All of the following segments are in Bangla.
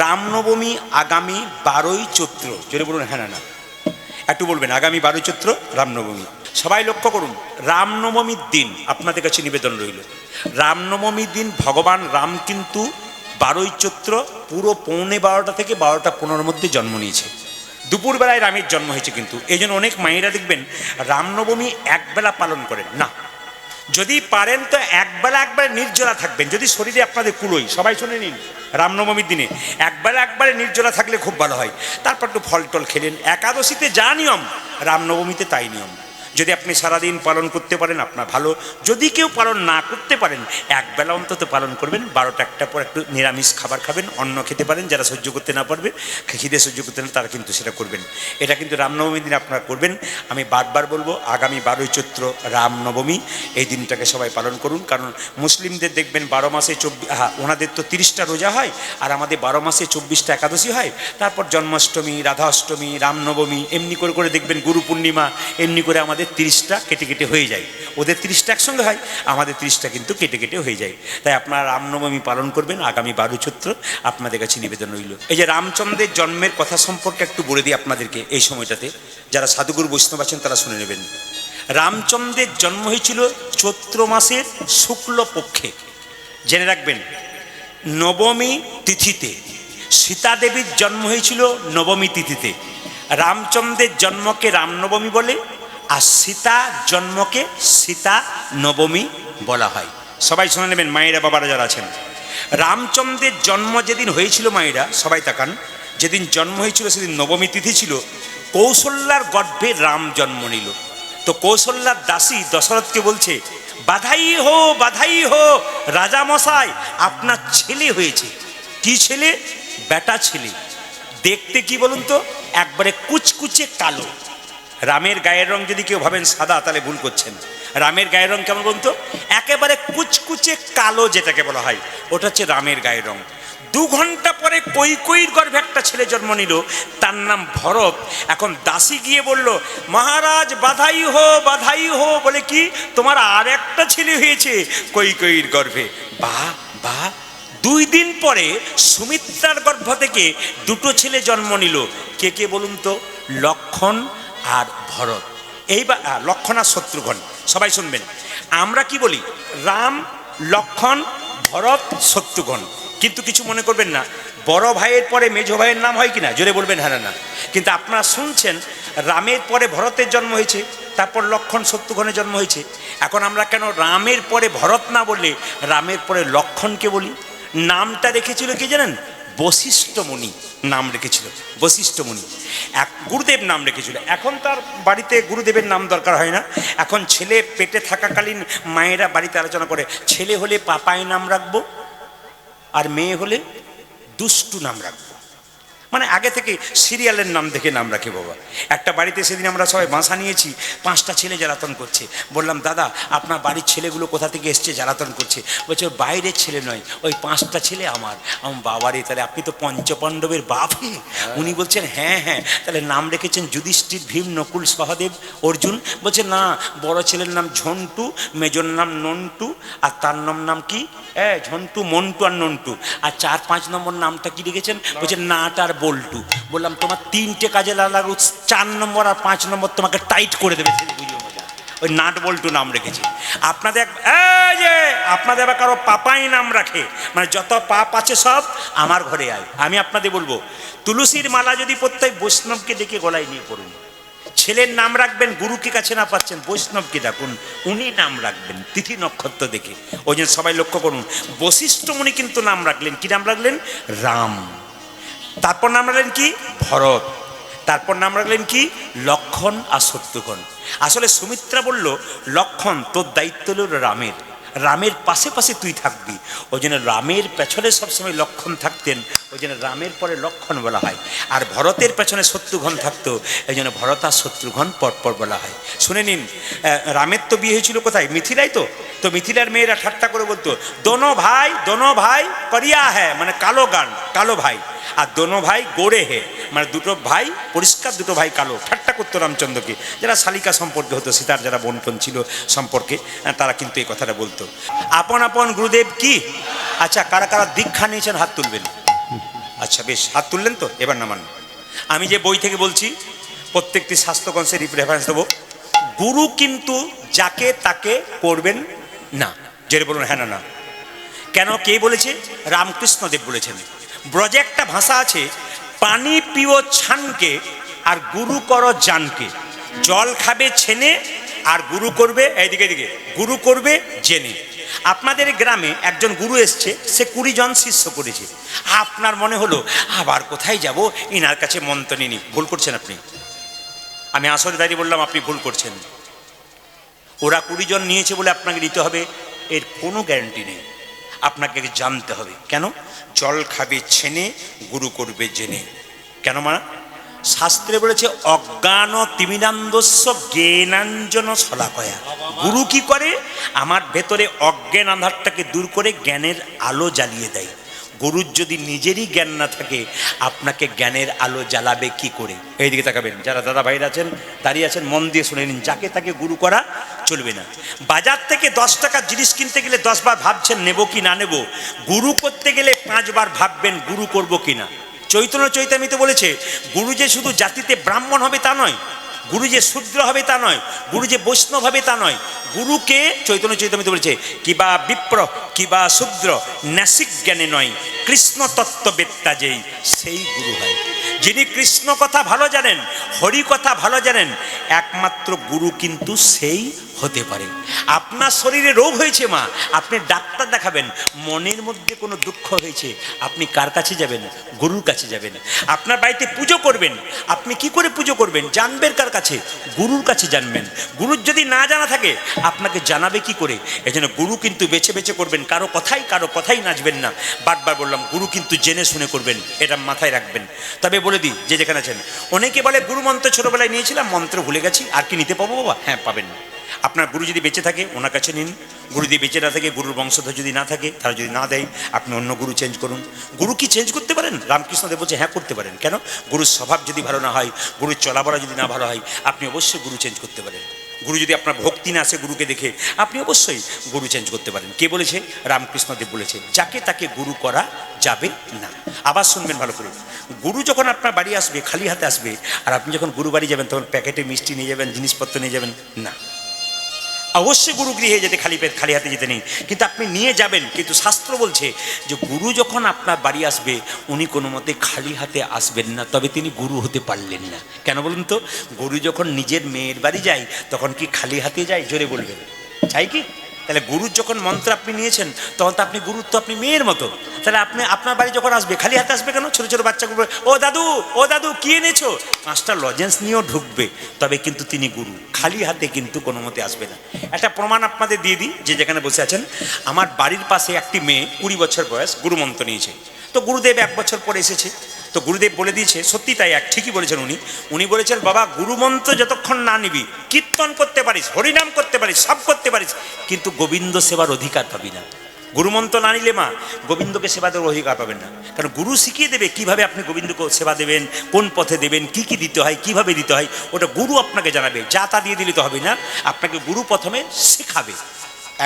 রামনবমী আগামী 12ই চৈত্র। যদি বলুন হ্যাঁ না না একটু বলবেন, আগামী 12ই চৈত্র রামনবমী। সবাই লক্ষ্য করুন, রামনবমীর দিন আপনাদের কাছে নিবেদন রইল, রামনবমীর দিন ভগবান রাম কিন্তু 12ই চৈত্র পুরো 11:45 থেকে 12:15 মধ্যে জন্ম নিয়েছে। দুপুরবেলায় রামের জন্ম হয়েছে। কিন্তু এই জন্য অনেক মায়েরা দেখবেন রামনবমী একবেলা পালন করেন না। যদি পারেন তো একবেলা একবারে নির্জলা থাকবেন, যদি শরীরে আপনাদের কুলোই। সবাই শুনে নিন, রামনবমীর দিনে একবেলা একবারে নির্জলা থাকলে খুব ভালো হয়। তারপর একটু ফল টল খেলেন। একাদশীতে যা নিয়ম রামনবমীতে তাই নিয়ম। যদি আপনি সারাদিন পালন করতে পারেন আপনার ভালো, যদি কেউ পালন না করতে পারেন একবেলা অন্তত পালন করবেন। 12টা-1টার পর একটু নিরামিষ খাবার খাবেন, অন্ন খেতে পারেন। যারা সহ্য করতে না পারবে, খিদে সহ্য করতে না, তারা কিন্তু সেটা করবেন। এটা কিন্তু রামনবমীর দিন আপনারা করবেন। আমি বারবার বলবো, আগামী 12ই চৈত্র রামনবমী, এই দিনটাকে সবাই পালন করুন। কারণ মুসলিমদের দেখবেন 12 মাসে 24, ওনাদের তো 30টা রোজা হয়, আর আমাদের 12 মাসে 24টা একাদশী হয়। তারপর জন্মাষ্টমী, রাধাষ্টমী, রামনবমী, এমনি করে করে দেখবেন গুরু পূর্ণিমা, এমনি করে আমাদের 30টা কেটে কেটে হয়ে যায়। ওদের 30টা একসঙ্গে হয়, আমাদের 30টা কিন্তু কেটে কেটে হয়ে যায়। তাই আপনারা রামনবমী পালন করবেন আগামী 12 চৈত্র। আপনাদের কাছে নিবেদন রইল। এই যে রামচন্দ্রের জন্মের কথা সম্পর্কে একটু বলে দিই আপনাদেরকে এই সময়টাতে। যারা সাধুগুরু বৈষ্ণব আছেন তারা শুনে নেবেন। রামচন্দ্রের জন্ম হয়েছিল চৈত্র মাসের শুক্ল পক্ষে, জেনে রাখবেন, নবমী তিথিতে। সীতা দেবীর জন্ম হয়েছিল নবমী তিথিতে। রামচন্দ্রের জন্মকে রামনবমী বলে, আর সীতা জন্মকে সীতা নবমী বলা হয়। সবাই শুনে নেবেন মায়েরা বাবারা যারা আছেন। রামচন্দ্রের জন্ম যেদিন হয়েছিল, মায়েরা সবাই তাকান, যেদিন জন্ম হয়েছিল সেদিন নবমী তিথি ছিল। কৌশল্যার গর্ভে রাম জন্ম নিল। তো কৌশল্যার দাসী দশরথকে বলছে, বাধাই হো রাজামশাই, আপনার ছেলে হয়েছে। কি ছেলে? বেটা ছেলে। দেখতে কি বলুন তো? একবারে কুচকুচে কালো। রামের গায়ের রং যদি কেউ ভাবেন সাদা, তাহলে ভুল করছেন। রামের গায়ের রং কেমন বলুন তো? একেবারে কুচকুচে কালো, যেটাকে বলা হয় ওটা হচ্ছে রামের গায়ের রং। 2 ঘন্টা পরে কৈকেয়ীর গর্ভে একটা ছেলে জন্ম নিল, তার নাম ভরত। এখন দাসী গিয়ে বলল, মহারাজ বাধাই হো, বলে কি তোমার আর একটা ছেলে হয়েছে কৈকেয়ীর গর্ভে। বাহ বাহ। 2 দিন পরে সুমিত্রার গর্ভ থেকে 2টো ছেলে জন্ম নিল। কে কে বলুন তো? লক্ষণ আর ভরত। এইবার লক্ষণ আর শত্রুঘ্ন। সবাই শুনবেন, আমরা কি বলি? রাম, লক্ষণ, ভরত, শত্রুঘ্ন। কিন্তু কিছু মনে করবেন না, বড় ভাইয়ের পরে মেজ ভাইয়ের নাম হয় কিনা? জোরে বলবেন হ্যাঁ না। কিন্তু আপনারা শুনছেন রামের পরে ভরতের জন্ম হয়েছে, তারপর লক্ষণ শত্রুঘ্নের জন্ম হয়েছে। এখন আমরা কেন রামের পরে ভরত না বললে রামের পরে লক্ষণকে বলি? নামটা রেখেছিল কি জানেন? বশিষ্ঠ মুনি নাম রেখেছিল। বশিষ্ঠ মুনি এক গুরুদেব নাম রেখেছিল। এখন তার বাড়িতে গুরুদেবের নাম দরকার হয় না। এখন ছেলে পেটে থাকাকালীন মায়েরা বাড়িতে আলোচনা করে, ছেলে হলে পাপাই নাম রাখবো, আর মেয়ে হলে দুষ্টু নাম রাখবো। মানে আগে থেকে সিরিয়ালের নাম দেখে নাম রাখে বাবা। একটা বাড়িতে সেদিন আমরা সবাই বাসা নিয়েছি, 5টা ছেলে জ্বালাতন করছে। বললাম, দাদা আপনার বাড়ির ছেলেগুলো কোথা থেকে এসছে জ্বালাতন করছে? বলছে বাইরের ছেলে নয়, ওই 5টা ছেলে আমার। আমার বাবারে, তাহলে আপনি তো পঞ্চপাণ্ডবের বাপ হে? উনি বলছেন হ্যাঁ। তাহলে নাম রেখেছেন যুধিষ্ঠির, ভীম, নকুল, সহদেব, অর্জুন? বলছে না, বড় ছেলের নাম ঝন্টু, মেজর নাম নন্টু, আর তার নাম কি ঝন্টু, মন্টু আর নন্টু। আর 4-5 নম্বর নামটা কি রেখেছেন? বলছে নাট আর বল্টু। বললাম তোমার 3টে কাজে লাগু, 4 নম্বর আর 5 নম্বর তোমাকে টাইট করে দেবে। ওই নাট বল্টু নাম রেখেছে। আপনাদের আবার কারো পাপাই নাম রাখে, মানে যত পাপ আছে সব আমার ঘরে আয়। আমি আপনাদের বলবো, তুলসীর মালা যদি প্রত্যেক বৈষ্ণবকে ডেকে গলায় নিয়ে পড়ুন। ছেলের নাম রাখবেন, গুরুকে কাছে না পাচ্ছেন বৈষ্ণবকে ডাকুন, উনি নাম রাখবেন তিথি নক্ষত্র দেখে। ওই জন্য সবাই লক্ষ্য করুন, বশিষ্ঠ মুনি কিন্তু নাম রাখলেন। কি নাম রাখলেন? রাম। তারপর নাম রাখলেন কি? ভরত। তারপর নাম রাখলেন কি? লক্ষণ আর শত্রুঘ্ন। আসলে সুমিত্রা বলল, লক্ষণ তোর দায়িত্ব হল রামের, রামের পাশে পাশে তুই থাকবি। ওই জন্য রামের পেছনে সবসময় লক্ষণ থাকতেন, ওই জন্য রামের পরে লক্ষণ বলা হয়। আর ভরতের পেছনে শত্রুঘ্ন থাকতো, এই জন্য ভরত আর শত্রুঘ্ন পরপর বলা হয়। শুনে নিন, রামের তো বিয়ে হয়েছিল কোথায়? মিথিলাই। তো মিথিলার মেয়েরা ঠাট্টা করে বলতো, দোনো ভাই করিয়া হ্যাঁ, মানে কালো গান, কালো ভাই। আর দোনো ভাই গোড়ে হে, মানে 2টো ভাই পরিষ্কার, 2টো ভাই কালো। ঠাট্টা করতো রামচন্দ্রকে। যারা শালিকা সম্পর্কে হতো, সীতার যারা বন্টন ছিল সম্পর্কে, তারা কিন্তু এই কথাটা বলতো। আপন আপন গুরুদেব কি? আচ্ছা, কারা কারা দীক্ষা নিয়েছেন হাত তুলবেন। আচ্ছা বেশ, হাত তুললেন তো, এবার নামান। আমি যে বই থেকে বলছি প্রত্যেকটি স্বাস্থ্যকংসের রেফারেন্স দেবো। গুরু কিন্তু যাকে তাকে করবেন না। যেটা বলুন হ্যাঁ না না। কেন, কে বলেছে? রামকৃষ্ণদেব বলেছেন। ব্রজে একটা ভাষা আছে, পানি পিও ছানকে আর গুরু করো জানকে। জল খাবে ছেনে আর গুরু করবে, এইদিকে এদিকে, গুরু করবে জেনে। আপনাদের গ্রামে একজন গুরু এসছে, সে 20 জন শিষ্য করেছে। আপনার মনে হলো আবার কোথায় যাব, ইনার কাছে মন্ত্র নিনি। ভুল করছেন আপনি। আমি আসলে দাঁড়িয়ে বললাম আপনি ভুল করছেন। ওরা 20 জন নিয়েছে বলে আপনাকে দিতে হবে এর কোনো গ্যারান্টি নেই। আপনাকে জানতে হবে। কেন? জল খাবে ছেনে গুরু করবে জেনে। কেন মা? শাস্ত্রে বলেছে অজ্ঞান তিমিরান্ধস্য জ্ঞানাঞ্জন শলাকয়া। গুরু কি করে? আমার ভেতরে অজ্ঞান আধারটাকে দূর করে জ্ঞানের আলো জ্বালিয়ে দেয়। গুরুর যদি নিজেরই জ্ঞান না থাকে, আপনাকে জ্ঞানের আলো জ্বালাবে কি করে? এইদিকে তাকাবেন, যারা দাদা ভাইরা আছেন দাঁড়িয়ে আছেন, মন দিয়ে শুনে নিন। যাকে তাকে গুরু করা চলবে না। বাজার থেকে 10 টাকার জিনিস কিনতে গেলে 10 বার ভাবছেন নেব কি না নেব। গুরু করতে গেলে 5 বার ভাববেন গুরু করব কি না। চৈতন্য চৈতামিতে বলেছে গুরু যে শুধু জাতিতে ব্রাহ্মণ হবে তা নয়, গুরু যে শূদ্র হবে তা নয়, গুরু যে বৈষ্ণব হবে তা নয়। গুরুকে চৈতন্য চৈতামিতে বলেছে কিবা বিপ্র কিবা শূদ্র নাসিক জ্ঞানে নয়, কৃষ্ণ তত্ত্ববেত্তা যেই সেই গুরু হয়। যিনি কৃষ্ণ কথা ভালো জানেন, হরি কথা ভালো জানেন, একমাত্র গুরু কিন্তু সেই হতে পারে। আপনার শরীরে রোগ হয়েছে মা, আপনি ডাক্তার দেখাবেন। মনের মধ্যে কোনো দুঃখ হয়েছে, আপনি কার কাছে যাবেন? গুরুর কাছে যাবেন। আপনার বাড়িতে পুজো করবেন, আপনি কি করে পুজো করবেন? জানবেন কার কাছে? গুরুর কাছে জানবেন। গুরুর যদি না জানা থাকে আপনাকে জানাবে কি করে? এজন্য গুরু কিন্তু বেছে বেছে করবেন, কারো কথাই নাচবেন না। বারবার বললাম গুরু কিন্তু জেনে শুনে করবেন, এটা মাথায় রাখবেন। তবে বলে দিই, যে যেখানে আছেন, অনেকে বলে গুরু মন্ত্র ছোটবেলায় নিয়েছিলাম, মন্ত্র ভুলে গেছি, আর কি নিতে পাবো বাবা? হ্যাঁ পাবেন। আপনার গুরু যদি বেঁচে থাকে ওনার কাছে নিন। গুরু যদি বেঁচে না থাকে, গুরুর বংশধর যদি না থাকে, তারা যদি না দেয়, আপনি অন্য গুরু চেঞ্জ করুন। গুরু কি চেঞ্জ করতে পারেন? রামকৃষ্ণদেব বলছে হ্যাঁ করতে পারেন। কেন? গুরুর স্বভাব যদি ভালো না হয়, গুরুর চলাবড়া যদি না ভালো হয়, আপনি অবশ্যই গুরু চেঞ্জ করতে পারেন। গুরু যদি আপনার ভক্তি না আসে গুরুকে দেখে, আপনি অবশ্যই গুরু চেঞ্জ করতে পারেন। কে বলেছে? রামকৃষ্ণদেব বলেছে যাকে তাকে গুরু করা যাবে না। আবার শুনবেন ভালো করে। গুরু যখন আপনার বাড়ি আসবে, খালি হাতে আসবে, আর আপনি যখন গুরু বাড়ি যাবেন তখন প্যাকেটে মিষ্টি নিয়ে যাবেন, জিনিসপত্র নিয়ে যাবেন না। অবশ্যই গুরু গৃহে যেতে খালি হাতে যেতে নেই, কিন্তু আপনি নিয়ে যাবেন। কিন্তু শাস্ত্র বলছে যে গুরু যখন আপনার বাড়ি আসবে, উনি কোনো মতে খালি হাতে আসবেন না, তবে তিনি গুরু হতে পারলেন না। কেন বলুন তো? গুরু যখন নিজের মেয়ের বাড়ি যায় তখন কি খালি হাতে যায়? জোরে বলবেন, চাই কি? তাহলে গুরুর যখন মন্ত্র আপনি নিয়েছেন তখন তো আপনি গুরুর, তো আপনি মেয়ের মতো। তাহলে আপনি আপনার বাড়ি যখন আসবে খালি হাতে আসবে কেন? ছোটো ছোটো বাচ্চাগুলো ও দাদু কি এনেছো? 5টা লজেন্স নিয়েও ঢুকবে, তবে কিন্তু তিনি গুরু। খালি হাতে কিন্তু কোনো মতে আসবে না। একটা প্রমাণ আপনাদের দিয়ে দিই, যে যেখানে বসে আছেন। আমার বাড়ির পাশে একটি মেয়ে 20 বছর বয়স গুরু মন্ত্র নিয়েছে। তো গুরুদেব 1 বছর পরে এসেছে, তো গুরুদেব বলে দিয়েছে, সত্যি তাই, ঠিকই বলেছেন উনি বলেছেন বাবা গুরুমন্ত্র যতক্ষণ না নিবি, কীর্তন করতে পারিস, হরিনাম করতে পারিস, সব করতে পারিস, কিন্তু গোবিন্দ সেবার অধিকার পাবি না। গুরুমন্ত্র না নিলে মা গোবিন্দকে সেবা দেওয়ার অধিকার পাবেন না। কারণ গুরু শিখিয়ে দেবে কিভাবে আপনি গোবিন্দকে সেবা দেবেন, কোন পথে দেবেন, কি কি দিতে হয়, কিভাবে দিতে হয়, ওটা গুরু আপনাকে জানাবে। যা তা দিয়ে দিলে তো হবে না, আপনাকে গুরু প্রথমে শেখাবে।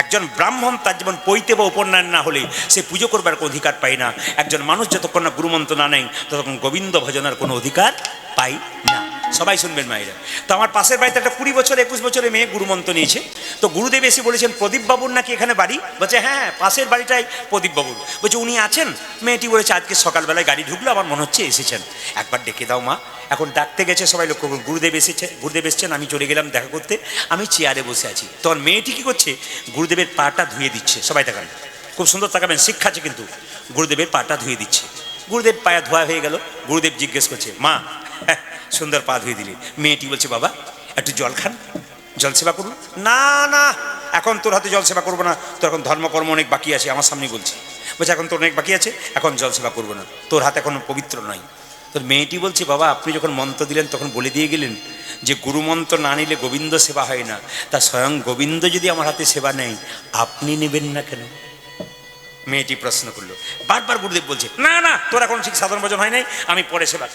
একজন ব্রাহ্মণ তার যেমন পৈতে বা উপনয়ন না হলে সে পুজো করবার কোনো অধিকার পায় না, একজন মানুষ যতক্ষণ না গুরুমন্ত্র না নেয় ততক্ষণ গোবিন্দ ভজনার কোনো অধিকার পাই না। সবাই শুনবেন মায়েরা। তো আমার পাশের বাড়িতে একটা 20 বছর 21 বছরের মেয়ে গুরুমন্ত্র নিয়েছে। তো গুরুদেব এসে বলেছেন প্রদীপ বাবুর নাকি এখানে বাড়ি? বলছে হ্যাঁ পাশের বাড়িটাই প্রদীপ বাবুর। বলছে উনি আছেন? মেয়েটি বলেছে আজকে সকালবেলায় গাড়ি ঢুকলো, আমার মনে হচ্ছে এসেছেন, একবার ডেকে দাও মা। এখন ডাকতে গেছে, সবাই লক্ষ্য করুন, গুরুদেব এসেছেন, আমি চলে গেলাম দেখা করতে, আমি চেয়ারে বসে আছি। তখন মেয়েটি কী করছে? গুরুদেবের পাটা ধুয়ে দিচ্ছে। সবাই তাকান, খুব সুন্দর তাকাবেন, শিক্ষা আছে কিন্তু। গুরুদেবের পাটা ধুয়ে দিচ্ছে। গুরুদেব পায়া ধোয়া হয়ে গেল। গুরুদেব জিজ্ঞেস করছে মা সুন্দর পা ধুয়ে দিলি। মেয়েটি বলছে বাবা একটু জল খান, জল সেবা করুন। না না, এখন তোর হাতে জল সেবা করবো না, তোর এখন ধর্মকর্ম অনেক বাকি আছে, আমার সামনেই বলছি। বলছে এখন তোর অনেক বাকি আছে, এখন জল সেবা করবো না, তোর হাতে এখন পবিত্র নয়। তোর মেয়েটি বলছে বাবা আপনি যখন মন্ত্র দিলেন তখন বলে দিয়ে গেলেন যে গুরু মন্ত্র না নিলে গোবিন্দ সেবা হয় না, তা স্বয়ং গোবিন্দ যদি আমার হাতে সেবা নেয় আপনি নেবেন না কেন? মেয়েটি প্রশ্ন করলো। বারবার গুরুদেব বলছে না না, তোর এখন ঠিক সাধারণ ভোজন হয় নাই, আমি পরে সেবা।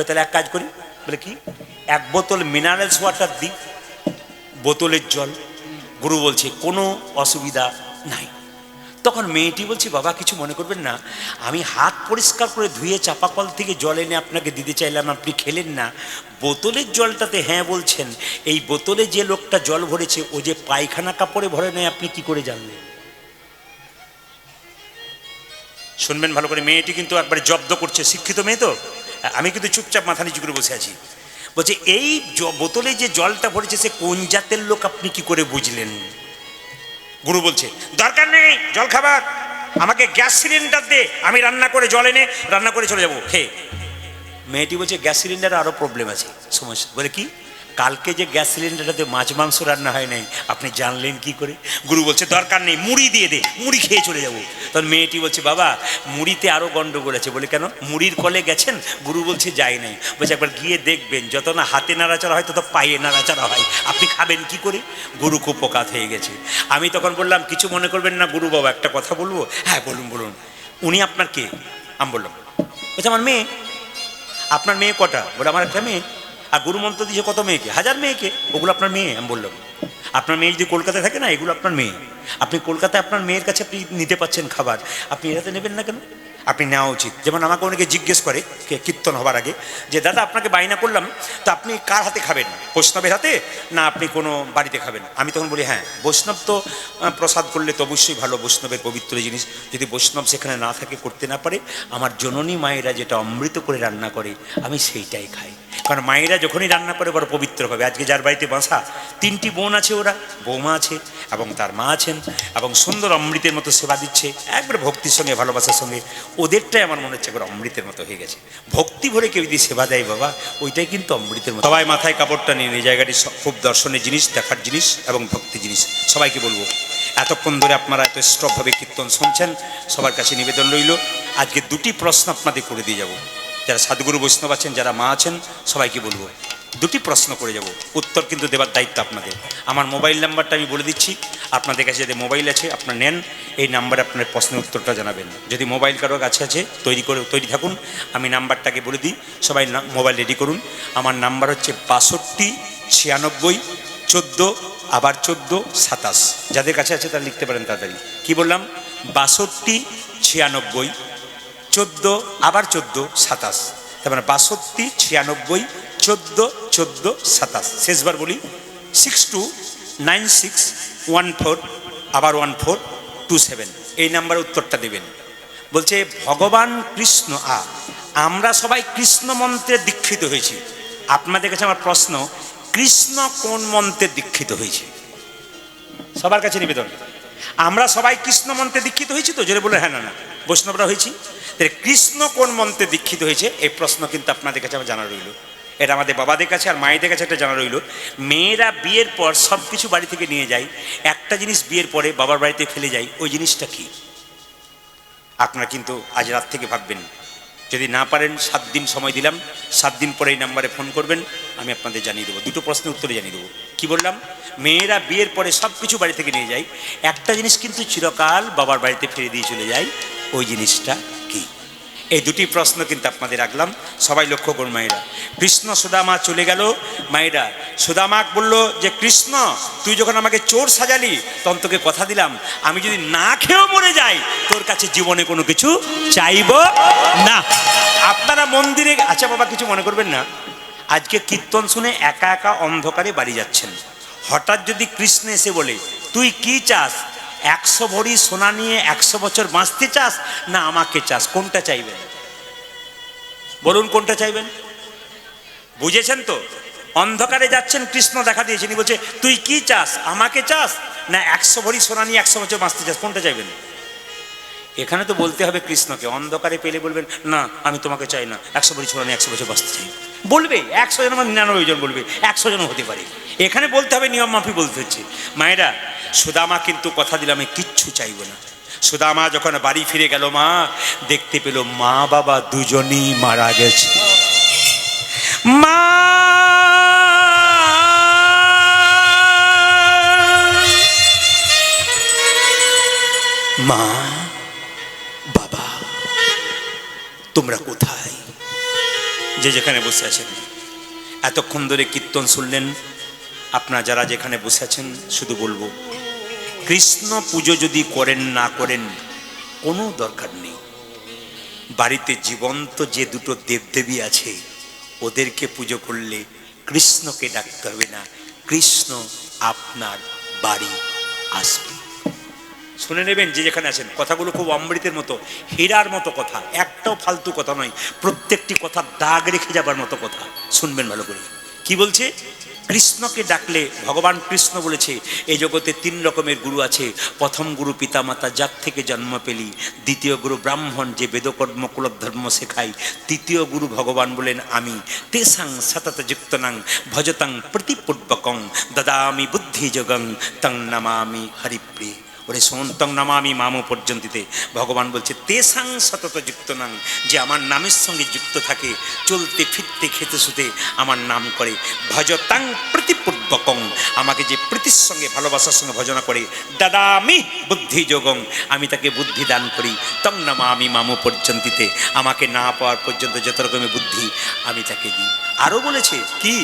তাহলে এক কাজ করি। বলে কি? 1 বোতল মিনারেলস ওয়াটার দিই, বোতলের জল। গুরু বলছে কোনো অসুবিধা নাই। তখন মেয়েটি বলছে, বাবা কিছু মনে করবেন না, আমি হাত পরিষ্কার করে ধুয়ে চাপা কল থেকে জল এনে আপনাকে দিতে চাইলাম, আপনি খেলেন না। বোতলের জলটাতে হ্যাঁ বলছেন, এই বোতলে যে লোকটা জল ভরেছে ও যে পায়খানা কাপড়ে ভরে নেয় আপনি কি করে জানলেন? শুনবেন ভালো করে, মেয়েটি কিন্তু একবারে জব্দ করছে, শিক্ষিত মেয়ে তো। আমি কিন্তু চুপচাপ মাথা নিচু করে বসে আছি। বলছে এই বোতলে যে জলটা ভরেছে সে কোন জাতের লোক আপনি কি করে বুঝলেন? গুরু বলছে, দরকার নেই জল খাবার, আমাকে গ্যাস সিলিন্ডার দে, আমি রান্না করে জল এনে রান্না করে চলে যাবো। হে, মেয়েটি বলছে গ্যাস সিলিন্ডারে আরো প্রবলেম আছে, সমস্যা। বলে কি? কালকে যে গ্যাস সিলিন্ডারটাতে মাছ মাংস রান্না হয় নাই, আপনি জানলেন কি করে? গুরু বলছে দরকার নেই, মুড়ি দিয়ে দে, মুড়ি খেয়ে চলে যাবো। তখন মেয়েটি বলছে, বাবা মুড়িতে আরো গন্ডগোল আছে। বলে কেন? মুড়ির কলে গেছেন? গুরু বলছে যাই নাই। বলছে একবার গিয়ে দেখবেন, যত না হাতে নাড়াচাড়া হয় তত পায়ে নাড়াচাড়া হয়, আপনি খাবেন কি করে? গুরু খুব পোকাত হয়ে গেছে। আমি তখন বললাম, কিছু মনে করবেন না গুরু বাবা, একটা কথা বলবো? হ্যাঁ বলুন বলুন। উনি আপনার কে? আমি বললাম, বলছে আমার মেয়ে। আপনার মেয়ে কটা? বলে আমার একটা মেয়ে। আর গুরু মন্ত্র দিয়েছে কত মেয়েকে? 1000 মেয়েকে। ওগুলো আপনার মেয়ে? আমি বললাম, আপনার মেয়ে যদি কলকাতায় থাকে না, এগুলো আপনার মেয়ে। আপনি কলকাতায় আপনার মেয়ের কাছে আপনি নিতে পাচ্ছেন খাবার, আপনি এটাতে নেবেন না কেন? আপনি নেওয়া উচিত। যেমন আমাকে অনেকে জিজ্ঞেস করে কীর্তন হবার আগে, যে দাদা আপনাকে বায়না করলাম, তো আপনি কার হাতে খাবেন? বৈষ্ণবের হাতে না আপনি কোনো বাড়িতে খাবেন? আমি তখন বলি, হ্যাঁ বৈষ্ণব তো প্রসাদ করলে তো অবশ্যই ভালো, বৈষ্ণবের পবিত্র জিনিস। যদি বৈষ্ণব সেখানে না থাকে, করতে না পারে, আমার জননী মায়েরা যেটা অমৃত করে রান্না করে আমি সেইটাই খাই। কারণ মায়েরা যখনই রান্না করে বড় পবিত্র হবে। আজকে যার বাড়িতে বাসা, 3টি বোন আছে, ওরা বৌমা আছে এবং তার মা আছেন, এবং সুন্দর অমৃতের মতো সেবা দিচ্ছে একবারে ভক্তির সঙ্গে, ভালোবাসার সঙ্গে। ওদেরটাই আমার মনে হচ্ছে একবার অমৃতের মতো হয়ে গেছে। ভক্তি ভরে কেউ যদি সেবা দেয় বাবা, ওইটাই কিন্তু অমৃতের মতো। সবাই মাথায় কাপড়টা নিয়ে এই জায়গাটি খুব দর্শনের জিনিস, দেখার জিনিস এবং ভক্তি জিনিস। সবাইকে বলবো, এতক্ষণ ধরে আপনারা এত স্টকভাবে কীর্তন শুনছেন, সবার কাছে নিবেদন রইল, আজকে 2টি প্রশ্ন আপনাদের করে দিয়ে যাব। যারা সাধুগুরু বৈষ্ণব আছেন, যারা মা আছেন, সবাইকে বলবো 2টি প্রশ্ন করে যাব, উত্তর কিন্তু দেবার দায়িত্ব আপনাদের। আমার মোবাইল নাম্বারটা আমি বলে দিচ্ছি, আপনাদের কাছে যদি মোবাইল আছে আপনার নেন, এই নাম্বারে আপনার প্রশ্নের উত্তরটা জানাবেন। যদি মোবাইল কারো কাছে আছে তৈরি থাকুন, আমি নাম্বারটাকে বলে দিই, সবাই মোবাইল রেডি করুন। আমার নাম্বার হচ্ছে 62 96 14 আবার 14 27। যাদের কাছে আছে তারা লিখতে পারেন তাড়াতাড়ি। কি বললাম? 62 96 14 আবার 14 27। তার মানে 62 96 14 14 27। শেষবার বলি, 629614 আবার 1427। এই নাম্বারে উত্তরটা দেবেন। বলছে ভগবান কৃষ্ণ আমরা সবাই কৃষ্ণ মন্ত্রে দীক্ষিত হয়েছি। আপনাদের কাছে আমার প্রশ্ন, কৃষ্ণ কোন মন্ত্রে দীক্ষিত হয়েছে? সবার কাছে নিবেদন, আমরা সবাই কৃষ্ণ মন্ত্রে দীক্ষিত হয়েছি তো? জোরে বলে হ্যাঁ না না। বৈষ্ণবরা হয়েছি। কৃষ্ণ কোন মন্ত্রে দীক্ষিত হয়েছে এই প্রশ্ন কিন্তু আপনাদের কাছে আমার জানা রইল। এটা আমাদের বাবাদের কাছে আর মায়েদের কাছে একটা জানা রইল। মেয়েরা বিয়ের পর সব কিছু বাড়ি থেকে নিয়ে যায়, একটা জিনিস বিয়ের পরে বাবার বাড়িতে ফেলে যায়, ওই জিনিসটা কি? আপনারা কিন্তু আজ রাত থেকে ভাববেন। যদি না পারেন 7 দিন সময় দিলাম, 7 দিন পরে এই নাম্বারে ফোন করবেন, আমি আপনাদের জানিয়ে দেবো। 2টো প্রশ্নের উত্তরে জানিয়ে দেবো। কি বললাম? মেয়েরা বিয়ের পরে সব কিছু বাড়ি থেকে নিয়ে যায়, একটা জিনিস কিন্তু চিরকাল বাবার বাড়িতে ফিরে দিয়ে চলে যায়, ওই জিনিসটা কি? এই 2টি প্রশ্ন কিন্তু আপনাদের রাখলাম, সবাই লক্ষ্য করুন। মায়েরা, কৃষ্ণ সুদামা চলে গেল, মায়েরা সুদামাক বলল যে কৃষ্ণ তুই যখন আমাকে চোর সাজালি, তখন তোকে কথা দিলাম আমি যদি না খেয়েও মরে যাই তোর কাছে জীবনে কোনো কিছু চাইব না। আপনারা মন্দিরে, আচ্ছা বাবা কিছু মনে করবেন না, আজকে কীর্তন শুনে একা একা অন্ধকারে বাড়ি যাচ্ছেন, হঠাৎ যদি কৃষ্ণ এসে বলে তুই কি চাস, 100 ভরি সোনা নিয়ে 100 বছর বাঁচতে চাস না আমাকে চাস, কোনটা চাইবেন? বলুন কোনটা চাইবেন? বুঝেছেন তো? অন্ধকারে যাচ্ছেন, কৃষ্ণ দেখা দিয়েছেন, বলছে তুই কি চাস, আমাকে চাস না 100 ভরি সোনা নিয়ে 100 বছর বাঁচতে চাস, কোনটা চাইবেন? এখানে তো বলতে হবে কৃষ্ণকে। অন্ধকারে পেলে বলবেন না আমি তোমাকে চাই না, 100 ভরি সোনা নিয়ে 100 বছর বাঁচতে চাই, বলবে 100 জন বা 99 জন বলবে, 100 জন হতে পারে। এখানে বলতে হবে, নিয়ম মাফি বলতে হচ্ছে। মায়েরা, সুদামা কিন্তু কথা দিলাম আমি কিচ্ছু চাইব না। সুদামা যখন বাড়ি ফিরে গেল, মা দেখতে পেল মা বাবা দুজনেই মারা গেছে। মা মা বাবা তোমরা কোথায়? যে যেখানে বসে আছেন, এতক্ষণ ধরে কীর্তন শুনলেন, আপনারা যারা যেখানে বসে আছেন, শুধু বলবো কৃষ্ণ পুজো যদি করেন না করেন কোনো দরকার নেই। বাড়িতে জীবন্ত যে দুটো দেবদেবী আছে ওদেরকে পুজো করলে কৃষ্ণকে ডাকতে হবে না, কৃষ্ণ আপনার বাড়ি আসবে। শুনে নেবেন যে যেখানে আছেন, কথাগুলো খুব অমৃতের মতো, হীরার মতো কথা, একটাও ফালতু কথা নয়, প্রত্যেকটি কথা দাগ রেখে যাবার মতো কথা। শুনবেন ভালো করে। কি বলছে? কৃষ্ণকে ডাকলে ভগবান কৃষ্ণ বলেছে এই জগতে 3 রকমের গুরু আছে। প্রথম গুরু পিতামাতা, যার থেকে জন্ম পেলি। দ্বিতীয় গুরু ব্রাহ্মণ, যে বেদকর্ম কুলধর্ম শেখায়। তৃতীয় গুরু ভগবান বলেন আমি। তেসাং সতত যুক্তনাং ভজতাং প্রতিপূর্বকং দদামি বুদ্ধি যোগং তং নামামি হরিপ্রিয়। ওরে শোন, তং নামামি মামো পর্যন্তিতে ভগবান বলছে তেসাং সতত যুক্ত নাং, যে আমার নামের সঙ্গে যুক্ত থাকে, চলতে ফিরতে খেতে শুতে আমার নাম করে। ভজতাং প্রতিপূর্বকং, আমাকে যে প্রীতির সঙ্গে ভালোবাসার সঙ্গে ভজনা করে। দাদামি বুদ্ধি যোগং, আমি তাকে বুদ্ধি দান করি। তং নামামি মামো পর্যন্তিতে, আমাকে না পাওয়ার পর্যন্ত যত রকমের বুদ্ধি আমি তাকে দিই। আরও বলেছে কি?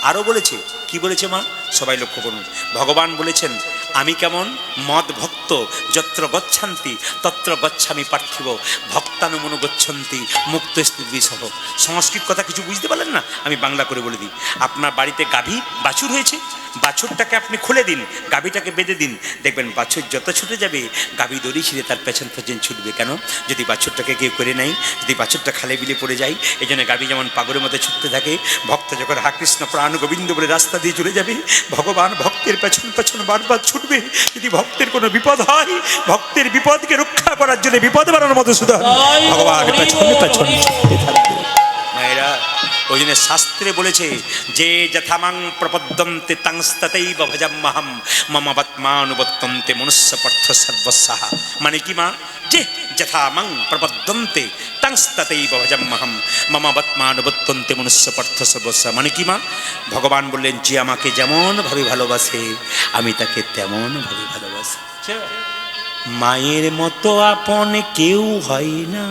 আরও বলেছে কি বলেছে মা? সবাই লক্ষ্য করুন। ভগবান বলেছেন আমি কেমন? মদ ভক্ত যত্র গচ্ছান্তি তত্র গচ্ছামি পার্থিব ভক্তানুমনু গচ্ছন্তি মুক্ত স্থিতি সহ। সংস্কৃত কথা কিছু বুঝতে পারলেন না? আমি বাংলা করে বলে দিই। আপনার বাড়িতে গাভী বাছুর হয়েছে, বাছুরটাকে আপনি খুলে দিন, গাভীটাকে বেঁধে দিন, দেখবেন বাছুর যত ছুটে যাবে গাভী দড়ি ছিঁড়ে তার পেছন পেছন ছুটবে। কেন? যদি বাছুরটাকে কেউ করে নেয়, যদি বাছুরটা খালে বিলে পড়ে যায়। এই জন্য গাভী যেমন পাগলের মতো ছুটতে থাকে, ভক্ত যখন হা কৃষ্ণ প্রাণ গোবিন্দ বলে রাস্তা দিয়ে চলে যাবে, ভগবান ভক্তের পেছন পেছন বারবার ছুটবে। যদি ভক্তের কোনো বিপদ হয়, ভক্তের বিপদকে রক্ষা করার জন্য বিপদ বাড়ানোর মতো শুধু ভগবান পেছনে পেছনে ছুটতে থাকবে। মায়েরা, ওই জন্য শাস্ত্রে বলেছে যে যথামাং প্রপদ্যন্তে তাংস্ততৈব ভজাম্যহম মম বাত্মানুবর্তন্তে মনুষ্য পার্থ সর্বস্যাহ। মানে কি মা? যে যথামাং প্রপদ্যন্তে তাংস্ততৈব ভজাম্যহম মম বাত্মানুবর্তন্তে মনুষ্য পার্থ সর্বস্যাহ। মানে কি মা? ভগবান বললেন যে আমাকে যেমনভাবে ভালোবাসে আমি তাকে তেমনভাবে ভালোবাসি। মায়ের মতো আপন কেউ হয় না,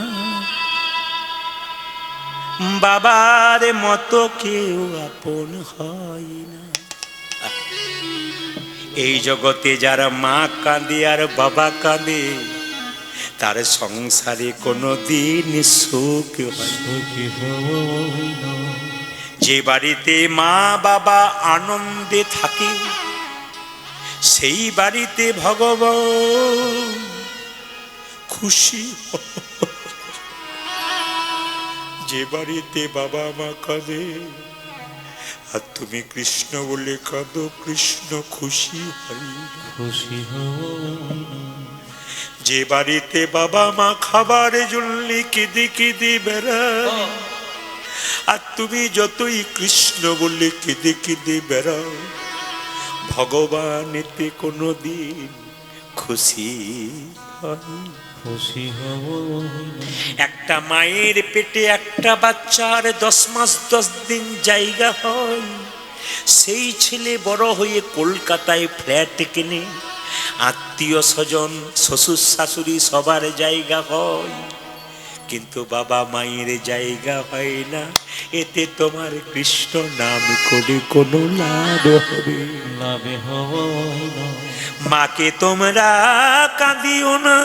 বাবার মতো কেউ আপন হয় না। এই জগতে যারা মা কাঁদে আর বাবা কাঁদে তার সংসারে কোনো দিন সুখ হয় না। যে বাড়িতে মা বাবা আনন্দে থাকে সেই বাড়িতে ভগবান খুশি। যে বাড়িতে বাবা মা কাঁদে আর তুমি কৃষ্ণ বলে কাঁদো, কৃষ্ণ খুশি হয় খুশি। যে বাড়িতে বাবা মা খাবার জন্য কেঁদে কেঁদে বেড়ায় আর তুমি যতই কৃষ্ণ বলে কেঁদে কেঁদে বেড়াও, ভগবান এতে কোনো দিন খুশি হয় খুশি। একটা মায়ের পেটে একটা বাচ্চার 10 মাস 10 দিন জায়গা হয়, সেই ছেলে বড় হয়ে কলকাতায় ফ্ল্যাট কেনে, আত্মীয় স্বজন শ্বশুর শাশুড়ি সবার জায়গা হয়, কিন্তু বাবা মায়ের জায়গা হয় না। এতে তোমার কৃষ্ণ নাম করে কোনো লাভ হবে? লাভে হয় না। মাকে তোমরা কাঁদিও না,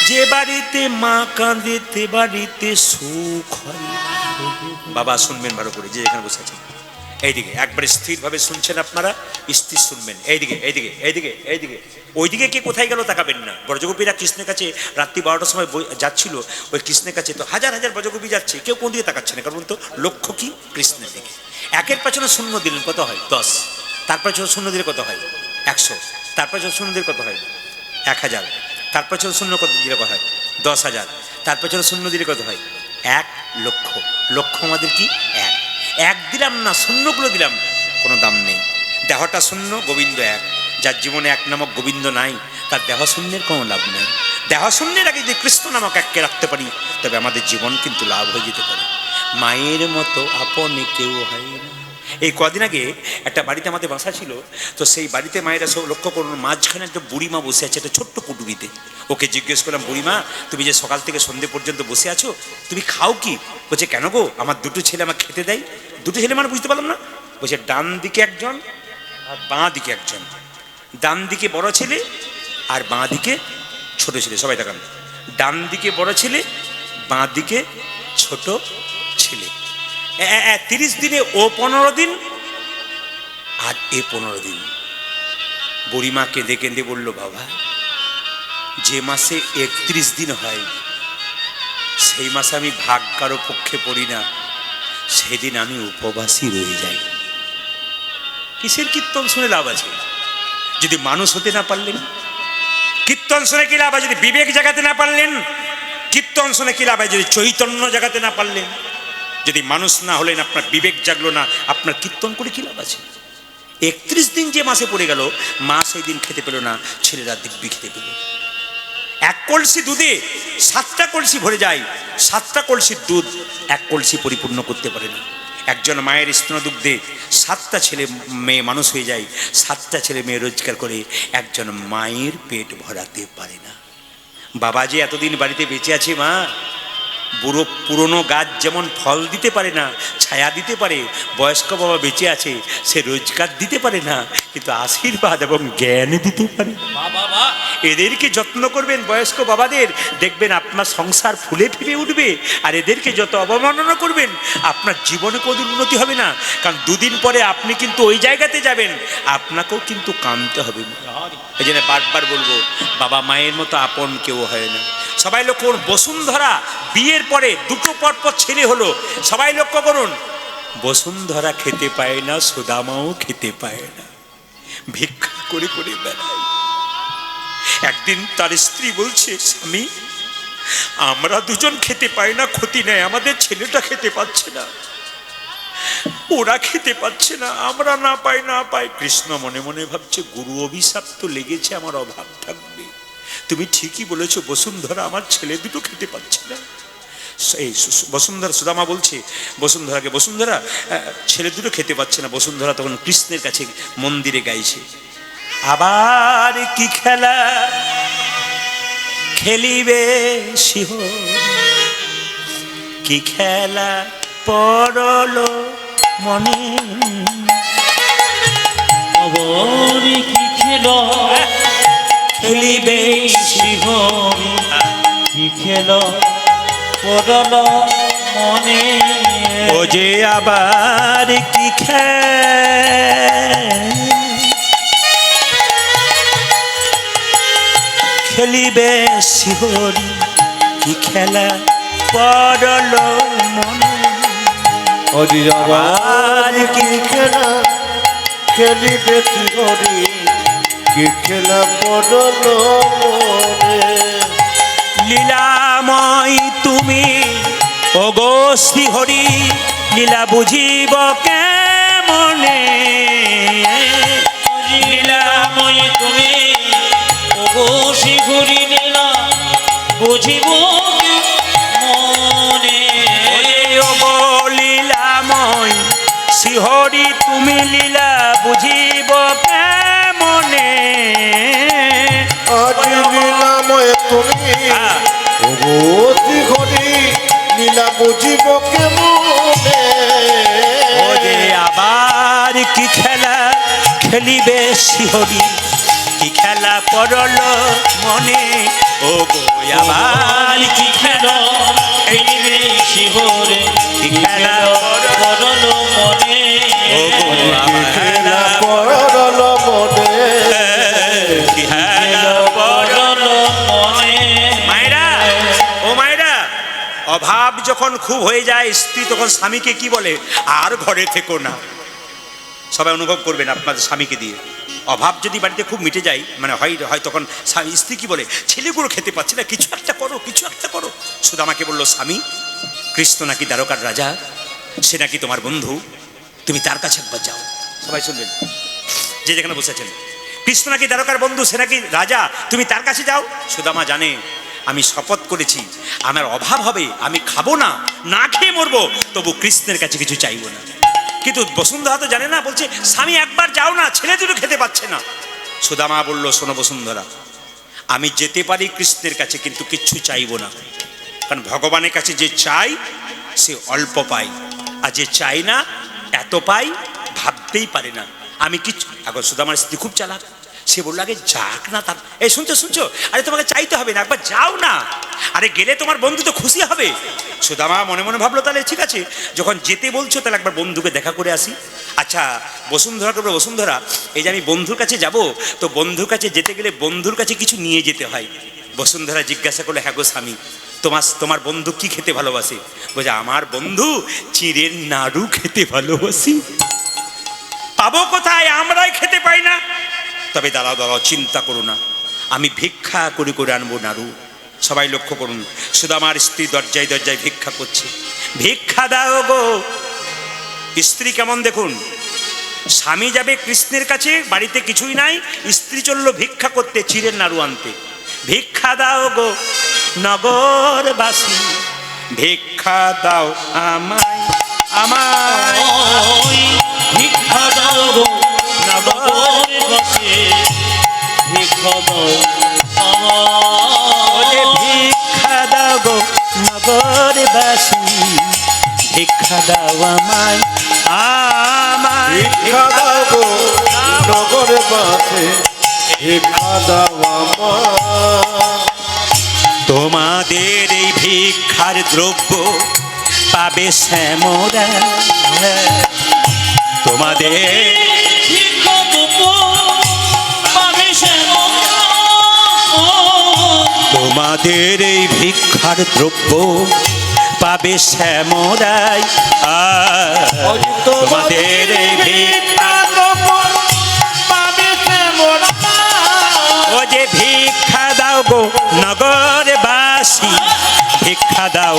যে বাড়িতে মা কাঁদে তে বাড়িতে সুখ হয়। বাবা শুনবেন ভালো করে, যে এখানে বসে আছেন এইদিকে একবারে স্থিরভাবে শুনছেন আপনারা, স্থির শুনবেন। এইদিকে এইদিকে এইদিকে এইদিকে, ওইদিকে কে কোথায় গেল তাকাবেন না। ব্রজগোপীরা কৃষ্ণের কাছে রাত্রি 12টার সময় যাচ্ছিল, ওই কৃষ্ণের কাছে তো হাজার হাজার ব্রজগোপী যাচ্ছে, কেউ কোন দিকে তাকাচ্ছে না, কারণ তো লক্ষ্য কি? কৃষ্ণের দিকে। একের পেছনে শূন্য দিলেন কত হয়? 10। তারপর শূন্য দিলে কত হয়? 100। তারপর শূন্য দিলে কত হয়? 1000। তারপর শূন্য কত দিলে কত হয়? 10,000। তারপর শূন্য দিলে কত হয়? 1 লক্ষ। লক্ষ আমাদের কি? এক দিলাম না, শূন্যগুলো দিলাম, কোনো দাম নেই। দেহটা শূন্য, গোবিন্দ এক। যার জীবনে এক নামক গোবিন্দ নাই তার দেহ শূন্যের কোনো লাভ নেই। দেহ শূন্যের আগে যদি কৃষ্ণ নামক এককে রাখতে পারি তবে আমাদের জীবন কিন্তু লাভ হয়ে যেতে পারে। মায়ের মতো আপনে কেউ হয় না। এই কদিন আগে একটা বাড়িতে আমাদের বাসা ছিল, তো সেই বাড়িতে মায়েরা সব লক্ষ্য করুন, মাঝখানে একটা বুড়িমা বসে আছে একটা ছোট্ট কুটুরিতে। ওকে জিজ্ঞেস করলাম, বুড়িমা তুমি যে সকাল থেকে সন্ধ্যে পর্যন্ত বসে আছো তুমি খাও কি? বলছে কেন গো, আমার 2টো ছেলে আমাকে খেতে দেয়। 2টো ছেলে মানে বুঝতে পারলাম না। বলছে ডান দিকে একজন আর বাঁ দিকে একজন। ডান দিকে বড় ছেলে আর বাঁ দিকে ছোট ছেলে। সবাই তাকান, ডান দিকে বড় ছেলে, বাঁ দিকে ছোট ছেলে। 30 দিনে ও 15 দিন আর এ 15 দিন। বুড়িমা কেঁদে কেঁদে বলল, বাবা যে মাসে 31 দিন হয় সেই মাসে আমি ভাগ কারো পক্ষে পড়ি না, সেদিন আমি উপবাসী রয়ে যাই। কিসের কীর্তন শুনে লাভ আছে যদি মানুষ হতে না পারলেন? কীর্তন শুনে কি লাভ হয় যদি বিবেক জাগাতে না পারলেন? কীর্তন শুনে কি লাভ হয় যদি চৈতন্য জাগাতে না পারলেন? যদি মানুষ না হলেন, আপনার বিবেক জাগলো না, আপনার কীর্তন করে কি লাভ আছে? 31 দিন যে মাসে পড়ে গেল, মা সেই দিন খেতে পেল না, ছেলেরা দিব্যি খেতে পেল। 1 কলসি দুধে 7টা কলসি ভরে যায়। 7টা কলসির দুধ 1 কলসি পরিপূর্ণ করতে পারে না। একজন মায়ের স্তনদুগ্ধে 7টা ছেলে মেয়ে মানুষ হয়ে যায়। 7টা ছেলে মেয়ে রোজগার করে একজন মায়ের পেট ভরাতে পারে না। বাবা যে এতদিন বাড়িতে বেঁচে আছে, মা বুড়ো পুরনো গাছ যেমন ফল দিতে পারে না, ছায়া দিতে পারে, বয়স্ক বাবা বেঁচে আছে, সে রোজগার দিতে পারে না, কিন্তু আশীর্বাদ এবং জ্ঞান দিতে পারে। এদেরকে যত্ন করবেন, বয়স্ক বাবাদের, দেখবেন আপনার সংসার ফুলে ফিরে উঠবে। আর এদেরকে যত অবমাননা করবেন, আপনার জীবনে কোনোদিন উন্নতি হবে না। কারণ 2 দিন পরে আপনি কিন্তু ওই জায়গাতে যাবেন, আপনাকেও কিন্তু কাঁদতে হবে। এই জন্য বারবার বলবো, বাবা মায়ের মতো আপন কেউ হয় না। সবাই লক্ষ্য করুন, বসুন্ধরা বিয়ের পরে 2টো পরপর ছেলে হলো। সবাই লক্ষ্য করুন, বসুন্ধরা খেতে পায় না, সুদামাও খেতে পায় না, ভিক্ষা করে করে বেড়ায়। একদিন তার স্ত্রী বলছে, স্বামী আমরা 2জন খেতে পাই না, ক্ষতি নেই, আমাদের ছেলেটা খেতে পাচ্ছে না, ওরা খেতে পাচ্ছে না, আমরা না পাই। কৃষ্ণ মনে মনে ভাবছে, গুরু অভিশাপ তো লেগেছে, আমার অভাব থাকবে। তুমি ঠিকই বলেছো বসুন্ধরা, আমার ছেলে 2টো খেতে পাচ্ছে না। এই বসুন্ধরা, সুদামা বলছে বসুন্ধরাকে, বসুন্ধরা ছেলে 2টো খেতে পাচ্ছে না। বসুন্ধরা তখন কৃষ্ণের কাছে মন্দিরে গাইছে, আবার কি খেলা খেলিবে শিহর, কি খেলা পড়ল মনে, আবার কি খেলা খেলিবে শিহর, কি খেলা পড়ল মনে। ও যে আবার কি খেলিবে শিহরি, কি খেলা পড়ল মনে। ও যে আবার কি খেলা খেলিবে শিহরি, কি খেলা পড়ল মনে। লীলাময় তুমি ওগো শ্রীহরি, লীলা বুঝিব কেমনে। লীলাময় তুমি ওগো শ্রীহরি, লীলা বুঝিব মনে। ওগো লীলাময় শ্রীহরি, তুমি লীলা বুঝিব কেমনে। আজি লীলাময় তুমি ওগো শ্রীহরি, লীলা বুঝিব কেমনে। ও যে আবার কি খেলা খেলিবে শিহরি, কি খেলা পড়ল মনে। ও গো আবার কি খেলা খেলিবে শিহরে, কি খেলা পড়ল মনে। ও গো খেলা পড়ল মনে, কি খেলা পড়ল মনে। মায়েরা, ও মায়েরা, অভাব যখন খুব হয়ে যায়, স্ত্রী তখন স্বামীকে কি বলে, আর ঘরে থেকো না। সবাই অনুভব করবেন আপনাদের স্বামীকে দিয়ে। অভাব যদি বাড়িতে খুব মিটে যায়, মানে হয় তখন স্ত্রী কি বলে, ছেলেগুলো খেতে পাচ্ছে না, কিছু একটা করো, কিছু একটা করো। সুদামাকে বললো, স্বামী কৃষ্ণ নাকি দ্বারকার রাজা, সে নাকি তোমার বন্ধু, তুমি তার কাছে একবার যাও। সবাই শুনবেন, যে যেখানে বসেছেন, কৃষ্ণ নাকি দ্বারকার বন্ধু, সে নাকি রাজা, তুমি তার কাছে যাও। সুদামা জানে, আমি শপথ করেছি আমার অভাব হবে, আমি খাবো না, না খেয়ে মরবো, তবু কৃষ্ণের কাছে কিছু চাইবো না। কিন্তু বসুন্ধরা তো জানে না, বলছে স্বামী একবার যাও না, ছেলে 2টো খেতে পাচ্ছে না। সুদামা বলল, শোনো বসুন্ধরা, আমি যেতে পারি কৃষ্ণের কাছে, কিন্তু কিচ্ছু চাইবো না। কারণ ভগবানের কাছে যে চাই সে অল্প পাই, আর যে চাই না এত পাই ভাবতেই পারে না। আমি কিছু, এখন সুদামার স্ত্রী খুব চালাক, সে বললো আগে যাক না তার। এই শুনছো শুনছো, আরে তোমাকে চাইতে হবে না, একবার যাও না, আরে গেলে তোমার বন্ধু তো খুশি হবে। সুদামা মনে মনে ভাবলো তাহলে ঠিক আছে, যখন যেতে বলছো তাহলে একবার বন্ধুকে দেখা করে আসি। আচ্ছা বসুন্ধরা করবে, বসুন্ধরা এই যে আমি বন্ধুর কাছে যাব, তো বন্ধুর কাছে যেতে গেলে বন্ধুর কাছে কিছু নিয়ে যেতে হয়। বসুন্ধরা জিজ্ঞাসা করলো, হ্যাঁ গো স্বামী, তোমার বন্ধু কি খেতে ভালোবাসে? বলছে আমার বন্ধু চিড়ের নাড়ু খেতে ভালোবাসি। পাবো কোথায়, আমরাই খেতে পাই না। তবে দাঁড়াও দাঁড়াও, চিন্তা করো না, আমি ভিক্ষা করে করে আনবো নাড়ু। সবাই লক্ষ্য করুন, শুধু আমার স্ত্রী দরজায় দরজায় ভিক্ষা করছে, ভিক্ষা দাও গো। স্ত্রী কেমন দেখুন, স্বামী যাবে কৃষ্ণের কাছে, বাড়িতে কিছুই নাই, স্ত্রী চললো ভিক্ষা করতে, চিড়ের নাড়ু আনতে। ভিক্ষা দাও গো নগরবাসী, ভিক্ষা দাও আমায় আমায়, ওই ভিক্ষা দাও গো নগরে বসে, ভিক্ষা দাও ওরে আমায়। ভিক্ষা দাও গো নগরবাসী, ভিক্ষা দাও আমায় আমায়, ভিক্ষা দাও গো নগরে বাসে, ভিক্ষা দাও আমায়। তোমাদের এই ভিক্ষার দ্রব্য পাবে শ্যামরা, তোমাদের ভিক্ষা দেবো পাবে শ্যামল, তোমাদের এই ভিক্ষার দ্রব্য পাবে শ্যামরাই। তোমাদের এই ভিক্ষা পাবে শ্যামরা, ও যে ভিক্ষা দাও গো নগরবাসী, ভিক্ষা দাও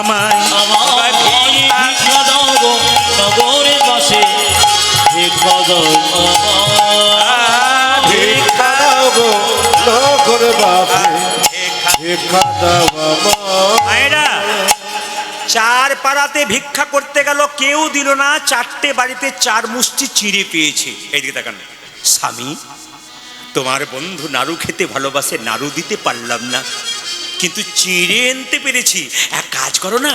আমায় আমায় ভিক্ষা দাও গো নগরে বসে, ভিক্ষা দাও আমায়। ভিক্ষা দাও গো নগরে বাসে, ভিক্ষা দাও আমায়। মায়েরা চার পাড়াতে ভিক্ষা করতে গেল, কেউ দিল না, চারটে বাড়িতে চার মুষ্টি চিড়ে পেয়েছে। এইদিকে তাকান, স্বামী তোমার বন্ধু নাড়ু খেতে ভালোবাসে, নাড়ু দিতে পারলাম না, কিন্তু চিড়ে আনতে পেরেছি। এক কাজ করো না,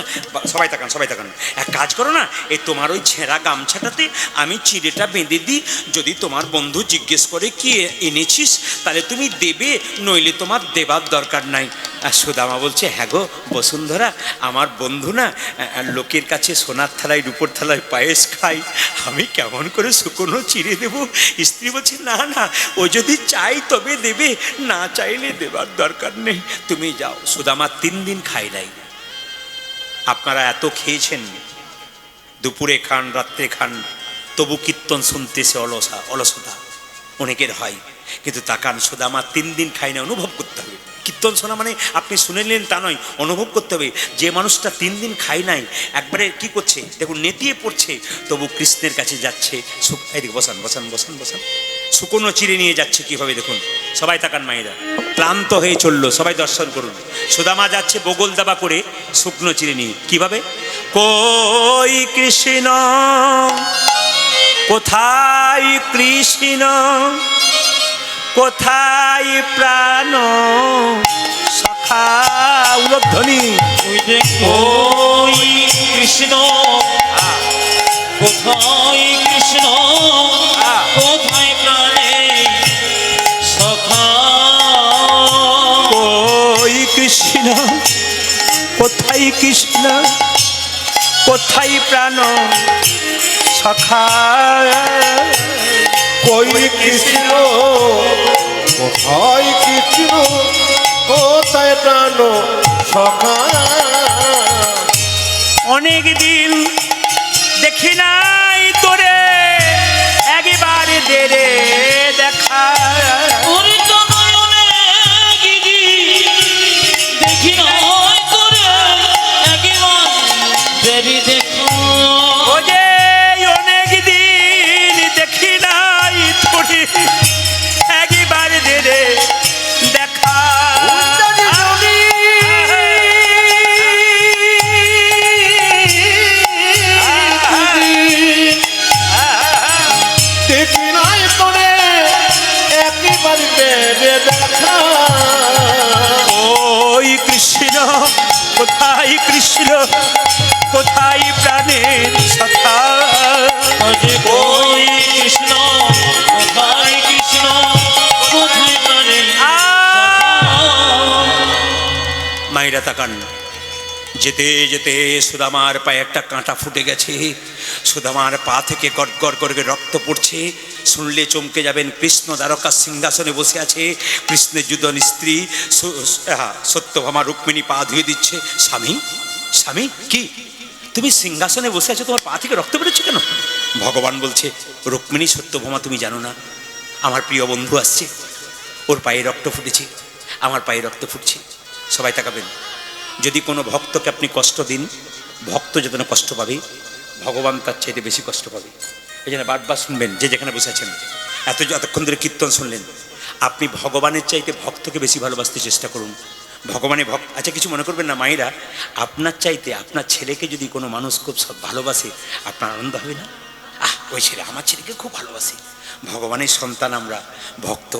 সবাই তাকান সবাই তাকান, এক কাজ করো না, এই তোমার ওই ছেঁড়া গামছাটাতে আমি চিড়েটা বেঁধে দিই, যদি তোমার বন্ধু জিজ্ঞেস করে কি এনেছিস তাহলে তুমি দেবে, নইলে তোমার দেবার দরকার নাই। আর সুদামা বলছে, হ্যাঁ গো বসুন্ধরা, আমার বন্ধু না লোকের কাছে সোনার থালায় রূপোর থালায় পায়েস খাই, আমি কেমন করে শুকনো চিড়ে দেবো? স্ত্রী বলছে, না না, ও যদি চাই তবে দেবে, না চাইলে দেবার দরকার নেই, তুমি যাও। সুদামা 3 দিন খাই নাই। আপনারা এত খেয়েছেন, দুপুরে খান রাত্রে খান, তবু কীর্তন শুনতেছে অলসতা অনেকের হয়, কিন্তু তাকান সুদামা 3 দিন খাই না। অনুভব করতে হবে, কীর্তন শোনা মানে আপনি শুনে নিলেন তা নয়, অনুভব করতে হবে। যে মানুষটা 3 দিন খাই নাই, একবারে কি করছে দেখুন, নেতিয়ে পড়ছে, তবু কৃষ্ণের কাছে যাচ্ছে। এদিকে বসান বসান বসান বসান, শুকনো চিড়ে নিয়ে যাচ্ছে কিভাবে দেখুন। সবাই তাকান মায়েরা, ক্লান্ত হয়ে চললো, সবাই দর্শন করুন। সুদামা যাচ্ছে বগল দাবা করে শুকনো চিড়ে নিয়ে, কিভাবে? কই কৃষ্ণ কোথায় কৃষ্ণ, কোথায় প্রাণ সখা, উলধ্বনি। ওই যে ওই কৃষ্ণ, কোথায় কৃষ্ণ, কোথায় প্রাণে সখা। কই কৃষ্ণ কোথায় কৃষ্ণ, কোথায় প্রাণ সখা, কই কৃষ্ণ কোথায় কৃষ্ণ, কোথায় প্রাণ সখা। অনেক দিন দেখি নাই তোরে, একবারে দে রে দেখা। ওরে তো নয়নে গিরি দেখি নয় করে, একবার দেরি দেখো। ও যে অনেক দিন দেখি নাই তোরে, একবারে দে রে দেখা। দেখি নাই তোরে একেবারে বেড়ে দেখা। ওই কৃষ্ণ কোথায় কৃষ্ণ, কোথায় প্রাণের সখা। ওই কৃষ্ণ, কোথায় কৃষ্ণ, তাকান। যেতে যেতে সুদামার পায়ে একটা কাঁটা ফুটে গেছে, সুদামার পা থেকে গড়গড় করে রক্ত পড়ছে। শুনলে চমকে যাবেন, কৃষ্ণ দ্বারকার সিংহাসনে বসে আছে, কৃষ্ণের যুদন স্ত্রী সত্যভামা রুক্মিণী পা ধুয়ে দিচ্ছে। স্বামী, স্বামী, কি তুমি সিংহাসনে বসে আছো, তোমার পা থেকে রক্ত বেরোচ্ছে কেন? ভগবান বলছে, রুক্মিণী, সত্যভামা তুমি জানো না, আমার প্রিয় বন্ধু আসছে, ওর পায়ে রক্ত ফুটেছে, আমার পায়ে রক্ত ফুটছে। সবাই তাকাবেন। যদি কোনো ভক্তকে আপনি কষ্ট দিন, ভক্ত যত না কষ্ট পাবে, ভগবান তার চাইতে বেশি কষ্ট পাবে। এই জন্য বারবার শুনবেন, যে যেখানে বসে আছেন, এতক্ষণ ধরে কীর্তন শুনলেন, আপনি ভগবানের চাইতে ভক্তকে বেশি ভালোবাসতে চেষ্টা করুন। ভগবানের ভক্ত, আচ্ছা কিছু মনে করবেন না মায়েরা, আপনার চাইতে আপনার ছেলেকে যদি কোনো মানুষ খুব সব ভালোবাসে, আপনার আনন্দ হবে না? ওই ছেলে আমার ছেলেকে খুব ভালোবাসে। ভগবানের সন্তান আমরা, ভক্ত,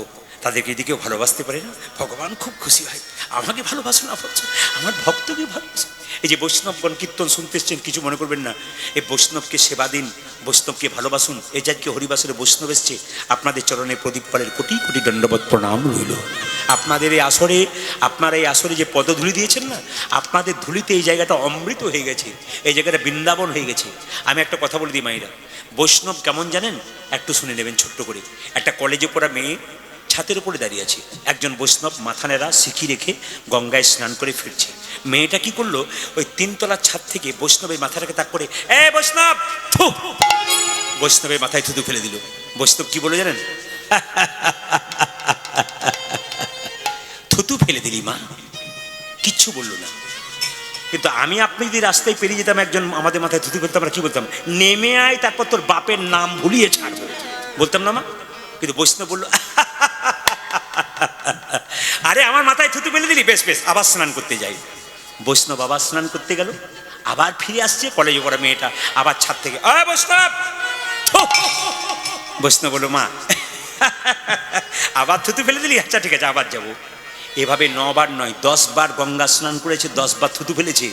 তাদেরকে যদি কেউ ভালোবাসতে পারে না, ভগবান খুব খুশি হয়। আমাকে ভালোবাসো না বলছে, আমার ভক্তকে ভালোবাসো। এই যে বৈষ্ণবগণ কীর্তন শুনতে এসছেন, কিছু মনে করবেন না, এই বৈষ্ণবকে সেবা দিন, বৈষ্ণবকে ভালোবাসুন। এই যাকে হরিবাসরে বৈষ্ণব এসছে, আপনাদের চরণে প্রদীপ পালের কোটি কোটি দণ্ডবত প্রণাম রইল। আপনাদের এই আসরে, আপনারা এই আসরে যে পদধূলি দিয়েছেন না, আপনাদের ধুলিতে এই জায়গাটা অমৃত হয়ে গেছে, এই জায়গাটা বৃন্দাবন হয়ে গেছে। আমি একটা কথা বলে দিই মায়েরা, বৈষ্ণব কেমন জানেন? একটু শুনে নেবেন ছোট্ট করে। একটা কলেজে পড়া মেয়ে ছাতের উপরে দাঁড়িয়ে আছে, একজন বৈষ্ণব মাথা নেড়া সিকি রেখে গঙ্গায় স্নান করে ফিরছে। মেয়েটা কি করলো, ওই 3 তলার ছাদ থেকে বৈষ্ণবের মাথাটাকে তাক করে, এ বৈষ্ণব, থু, বৈষ্ণবের মাথায় থুতু ফেলে দিল। বৈষ্ণব কি বলে জানেন? থুতু ফেলে দিলি মা, কিচ্ছু বললো না। কিন্তু আমি আপনি যদি রাস্তায় পেরিয়ে যেতাম, একজন আমাদের মাথায় থুতু ফেলতাম, আমরা কি বলতাম? নেমে আয়, তারপর তোর বাপের নাম ভুলিয়ে ছাড়বো, বলতাম না মা? কিন্তু বৈষ্ণব বললো, আরে আমার মাথায় থুতু ফেলে দিলি, বেশ বেশ, আবার স্নান করতে যাই। বৈষ্ণব আবার স্নান করতে গেল, আবার ফিরে আসছে, কলেজে পড়া মেয়েটা আবার ছাদ থেকে, বৈষ্ণব, বৈষ্ণব বললো, মা আবার থুতু ফেলে দিলি, আচ্ছা ঠিক আছে আবার যাবো। এভাবে 9 বার নয় 10 বার গঙ্গা স্নান করেছে, 10 বার থুতু ফেলেছে।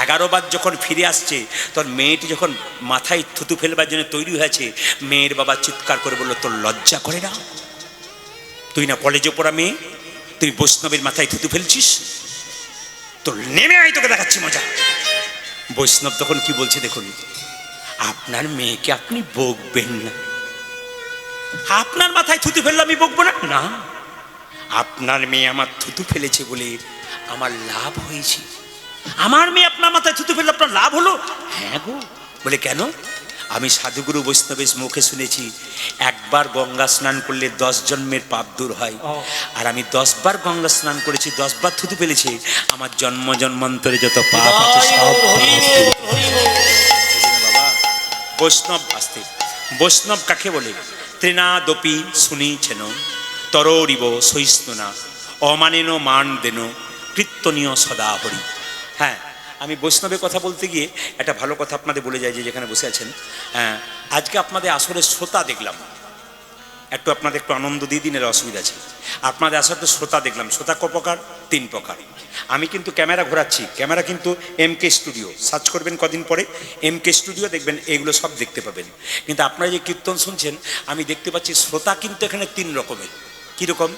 11 বার যখন ফিরে আসছে, তখন মেয়েটি যখন মাথায় থুতু ফেলবার জন্য তৈরি হয়েছে, মেয়ের বাবা চিৎকার করে বললো, তোর লজ্জা করে না? তুই না কলেজে পড়া মেয়ে, তুই বৈষ্ণবের মাথায় থুতু ফেলছিস? তোর নেমে আয়, তোকে দেখাচ্ছি মজা। বৈষ্ণব তখন কি বলছে দেখুন, আপনার মেয়েকে আপনি বকবেন না। আপনার মাথায় থুতু ফেললে আমি বকবো না? না, আপনার মেয়ে আমার থুতু ফেলেছে বলে আমার লাভ হয়েছে। আমার মেয়ে আপনার মাথায় থুতু ফেললে আপনার লাভ হলো? হ্যাঁ গো। বলে কেন? আমি সাধুগুরু বৈষ্ণবের মুখে শুনেছি, একবার গঙ্গা স্নান করলে 10 জন্মের পাপ দূর হয়। আর আমি 10 বার গঙ্গা স্নান করেছি, 10 বার থুতু ফেলেছি, আমার জন্ম জন্মান্তরে যত পাপ আছে সব বাবা। বৈষ্ণব আসতে, বৈষ্ণব কাকে বলে? ত্রিনাদপি শুনিছেন তরিব সহিষ্ণুনা অমানেন মান দেন কীর্তনীয় সদা হরি। হ্যাঁ, আমি বৈষ্ণবের কথা বলতে গিয়ে একটা ভালো কথা আপনাদের বলে যাই, যে যেখানে বসে আছেন, আজকে আপনাদের আসলে শ্রোতা দেখলাম, একটু আপনাদের একটু আনন্দ দিয়ে দিনের অসুবিধা আছে। আপনাদের আসলে তো শ্রোতা দেখলাম, শ্রোতা ক প্রকার? 3 প্রকার। আমি কিন্তু ক্যামেরা ঘোরাচ্ছি, ক্যামেরা কিন্তু MK স্টুডিও, সার্চ করবেন কদিন পরে MK স্টুডিও, দেখবেন এগুলো সব দেখতে পাবেন। কিন্তু আপনারা যে কীর্তন শুনছেন, আমি দেখতে পাচ্ছি শ্রোতা কিন্তু এখানে 3 রকমের। কীরকম?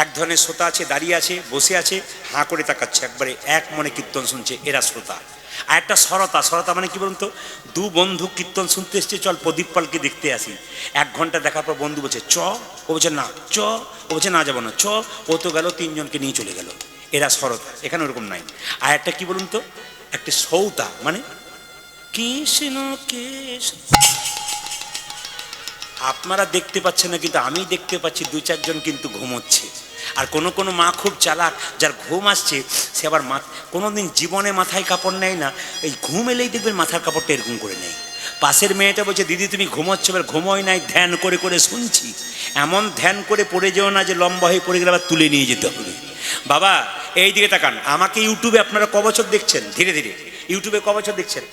এক ধরনের শ্রোতা আছে, দাঁড়িয়ে আছে, বসে আছে, হাঁ করে তাকাচ্ছে, একবারে এক মনে কীর্তন শুনছে, এরা শ্রোতা। আর একটা সরতা, সরতা মানে কি বলুন তো? 2 বন্ধু কীর্তন শুনতে এসছে, চল প্রদীপ পালকে দেখতে আসি। 1 ঘন্টা দেখার পর বন্ধু বলছে চ, ও বলছে না চ, ও বলছে না যাবো না চ, ও তো গেল, 3 জনকে নিয়ে চলে গেল, এরা সরতা। এখানে ওরকম নাই। আর একটা কি বলুন তো, একটা সৌতা, মানে কৃষ্ণ কৃষ্ণ। আপনারা দেখতে পাচ্ছেন না, কিন্তু আমি দেখতে পাচ্ছি 2-4 জন কিন্তু ঘুমোচ্ছে। আর কোনো কোনো মা খুব চালাক, যার ঘুম আসছে সে আবার কোনোদিন জীবনে মাথায় কাপড় নেয় না, এই ঘুম এলেই দেখবেন মাথার কাপড়টা এরকম করে নেয়। পাশের মেয়েটা বলছে, দিদি তুমি ঘুমোচ্ছ? এবার ঘুমোই নাই, ধ্যান করে করে শুনছি। এমন ধ্যান করে পড়ে যেও না যে লম্বা হয়ে পড়ে গেলে আবার তুলে নিয়ে যেতে হবে। বাবা এই দিকে তাকান, আমাকে ইউটিউবে আপনারা ক বছর দেখছেন? ধীরে ধীরে ইউটিউবে ক বছর দেখছেন?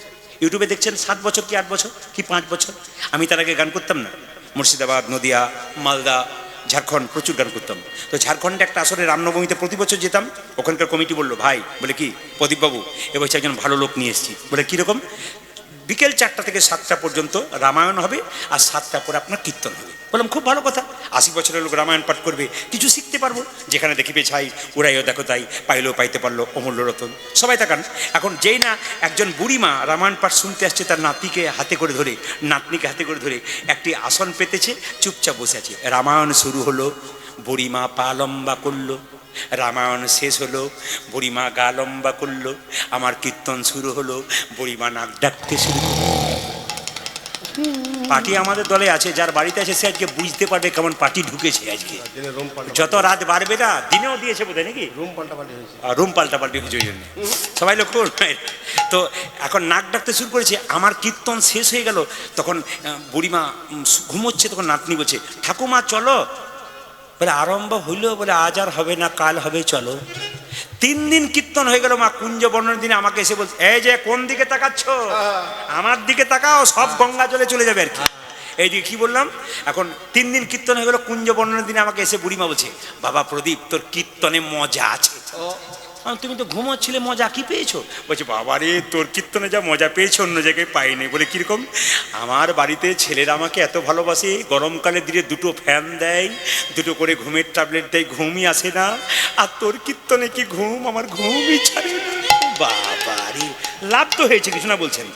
ইউটিউবে দেখছেন 7 বছর কি 8 বছর কি 5 বছর? আমি তার আগে গান করতাম না, মুর্শিদাবাদ, নদিয়া, মালদা, ঝাড়খণ্ড প্রচুর গান করতাম। তো ঝাড়খণ্ডে একটা আসলে রামনবমীতে প্রতি বছর যেতাম। ওখানকার কমিটি বললো, ভাই, বলে কি প্রদীপবাবু, এ বছর একজন ভালো লোক নিয়ে এসেছি। বলে কীরকম? বিকেল 4টা থেকে 7টা পর্যন্ত রামায়ণ হবে, আর 7টার পরে আপনার কীর্তন হবে। বললাম খুব ভালো কথা, 80 বছরের লোক রামায়ণ পাঠ করবে, কিছু শিখতে পারবো। যেখানে দেখিবে ছাই উড়াইও দেখো তাই, পাইলেও পাইতে পারলো অমূল্য রতন। সবাই তাকান। এখন যেই না একজন বুড়িমা রামায়ণ পাঠ শুনতে আসছে, তার নাতিকে হাতে করে ধরে, নাতনিকে হাতে করে ধরে একটি আসন পেতেছে, চুপচাপ বসে আছে। রামায়ণ শুরু হলো, বুড়িমা পা লম্বা করলো, রামায়ণ শেষ হলো, বুড়িমা গা লম্বা করলো, আমার কীর্তন শুরু হলো, বুড়িমা নাক ডাকতে শুরু করলো। পার্টি আমাদের দলে আছে, যার বাড়িতে আছে সে আজকে বুঝতে পারবে কেমন পার্টি ঢুকেছে আজকে। যত রাত বাড়বে না, দিনেও দিয়েছে বোধহয় নাকি, রুম পাল্টাপাল্টি হয়েছে, ওই জন্য সবাই লক্ষ্য করবে। তো এখন নাক ডাকতে শুরু করেছে, আমার কীর্তন শেষ হয়ে গেল, তখন বুড়িমা ঘুমোচ্ছে, তখন নাতনি বলছে ঠাকুমা চলো। বলে আরম্ভ হইল, বলে আজ আর হবে না, কাল হবে, চলো। 3 দিন কীর্তন হয়ে গেল। মা কুঞ্জ বর্ণনের দিনে আমাকে এসে বলছে, এই যে কোন দিকে তাকাচ্ছ, আমার দিকে তাকাও, সব গঙ্গা জলে চলে যাবে আর কি। এই যে কি বললাম, এখন 3 দিন কীর্তন হয়ে গেল। কুঞ্জ বর্ণনের দিনে আমাকে এসে বুড়িমা বলছে, বাবা প্রদীপ তোর কীর্তনে মজা আছে। তুমি তো ঘুমোচ্ছিলে, মজা কি পেয়েছো? বলছে বাবা রে, তোর কীর্তনে যা মজা পেয়েছো অন্য জায়গায় পাইনি। বলে কিরকম? আমার বাড়িতে ছেলেরা আমাকে এত ভালোবাসে, গরমকালে দিনে 2টো ফ্যান দেয়, 2টো করে ঘুমের ট্যাবলেট দেয়, ঘুমই আসে না। আর তোর কীর্তনে কি ঘুম, আমার ঘুমই ছাড়ে না। বাবা রে, লাভ তো হয়েছে, কিছু না বলছেন।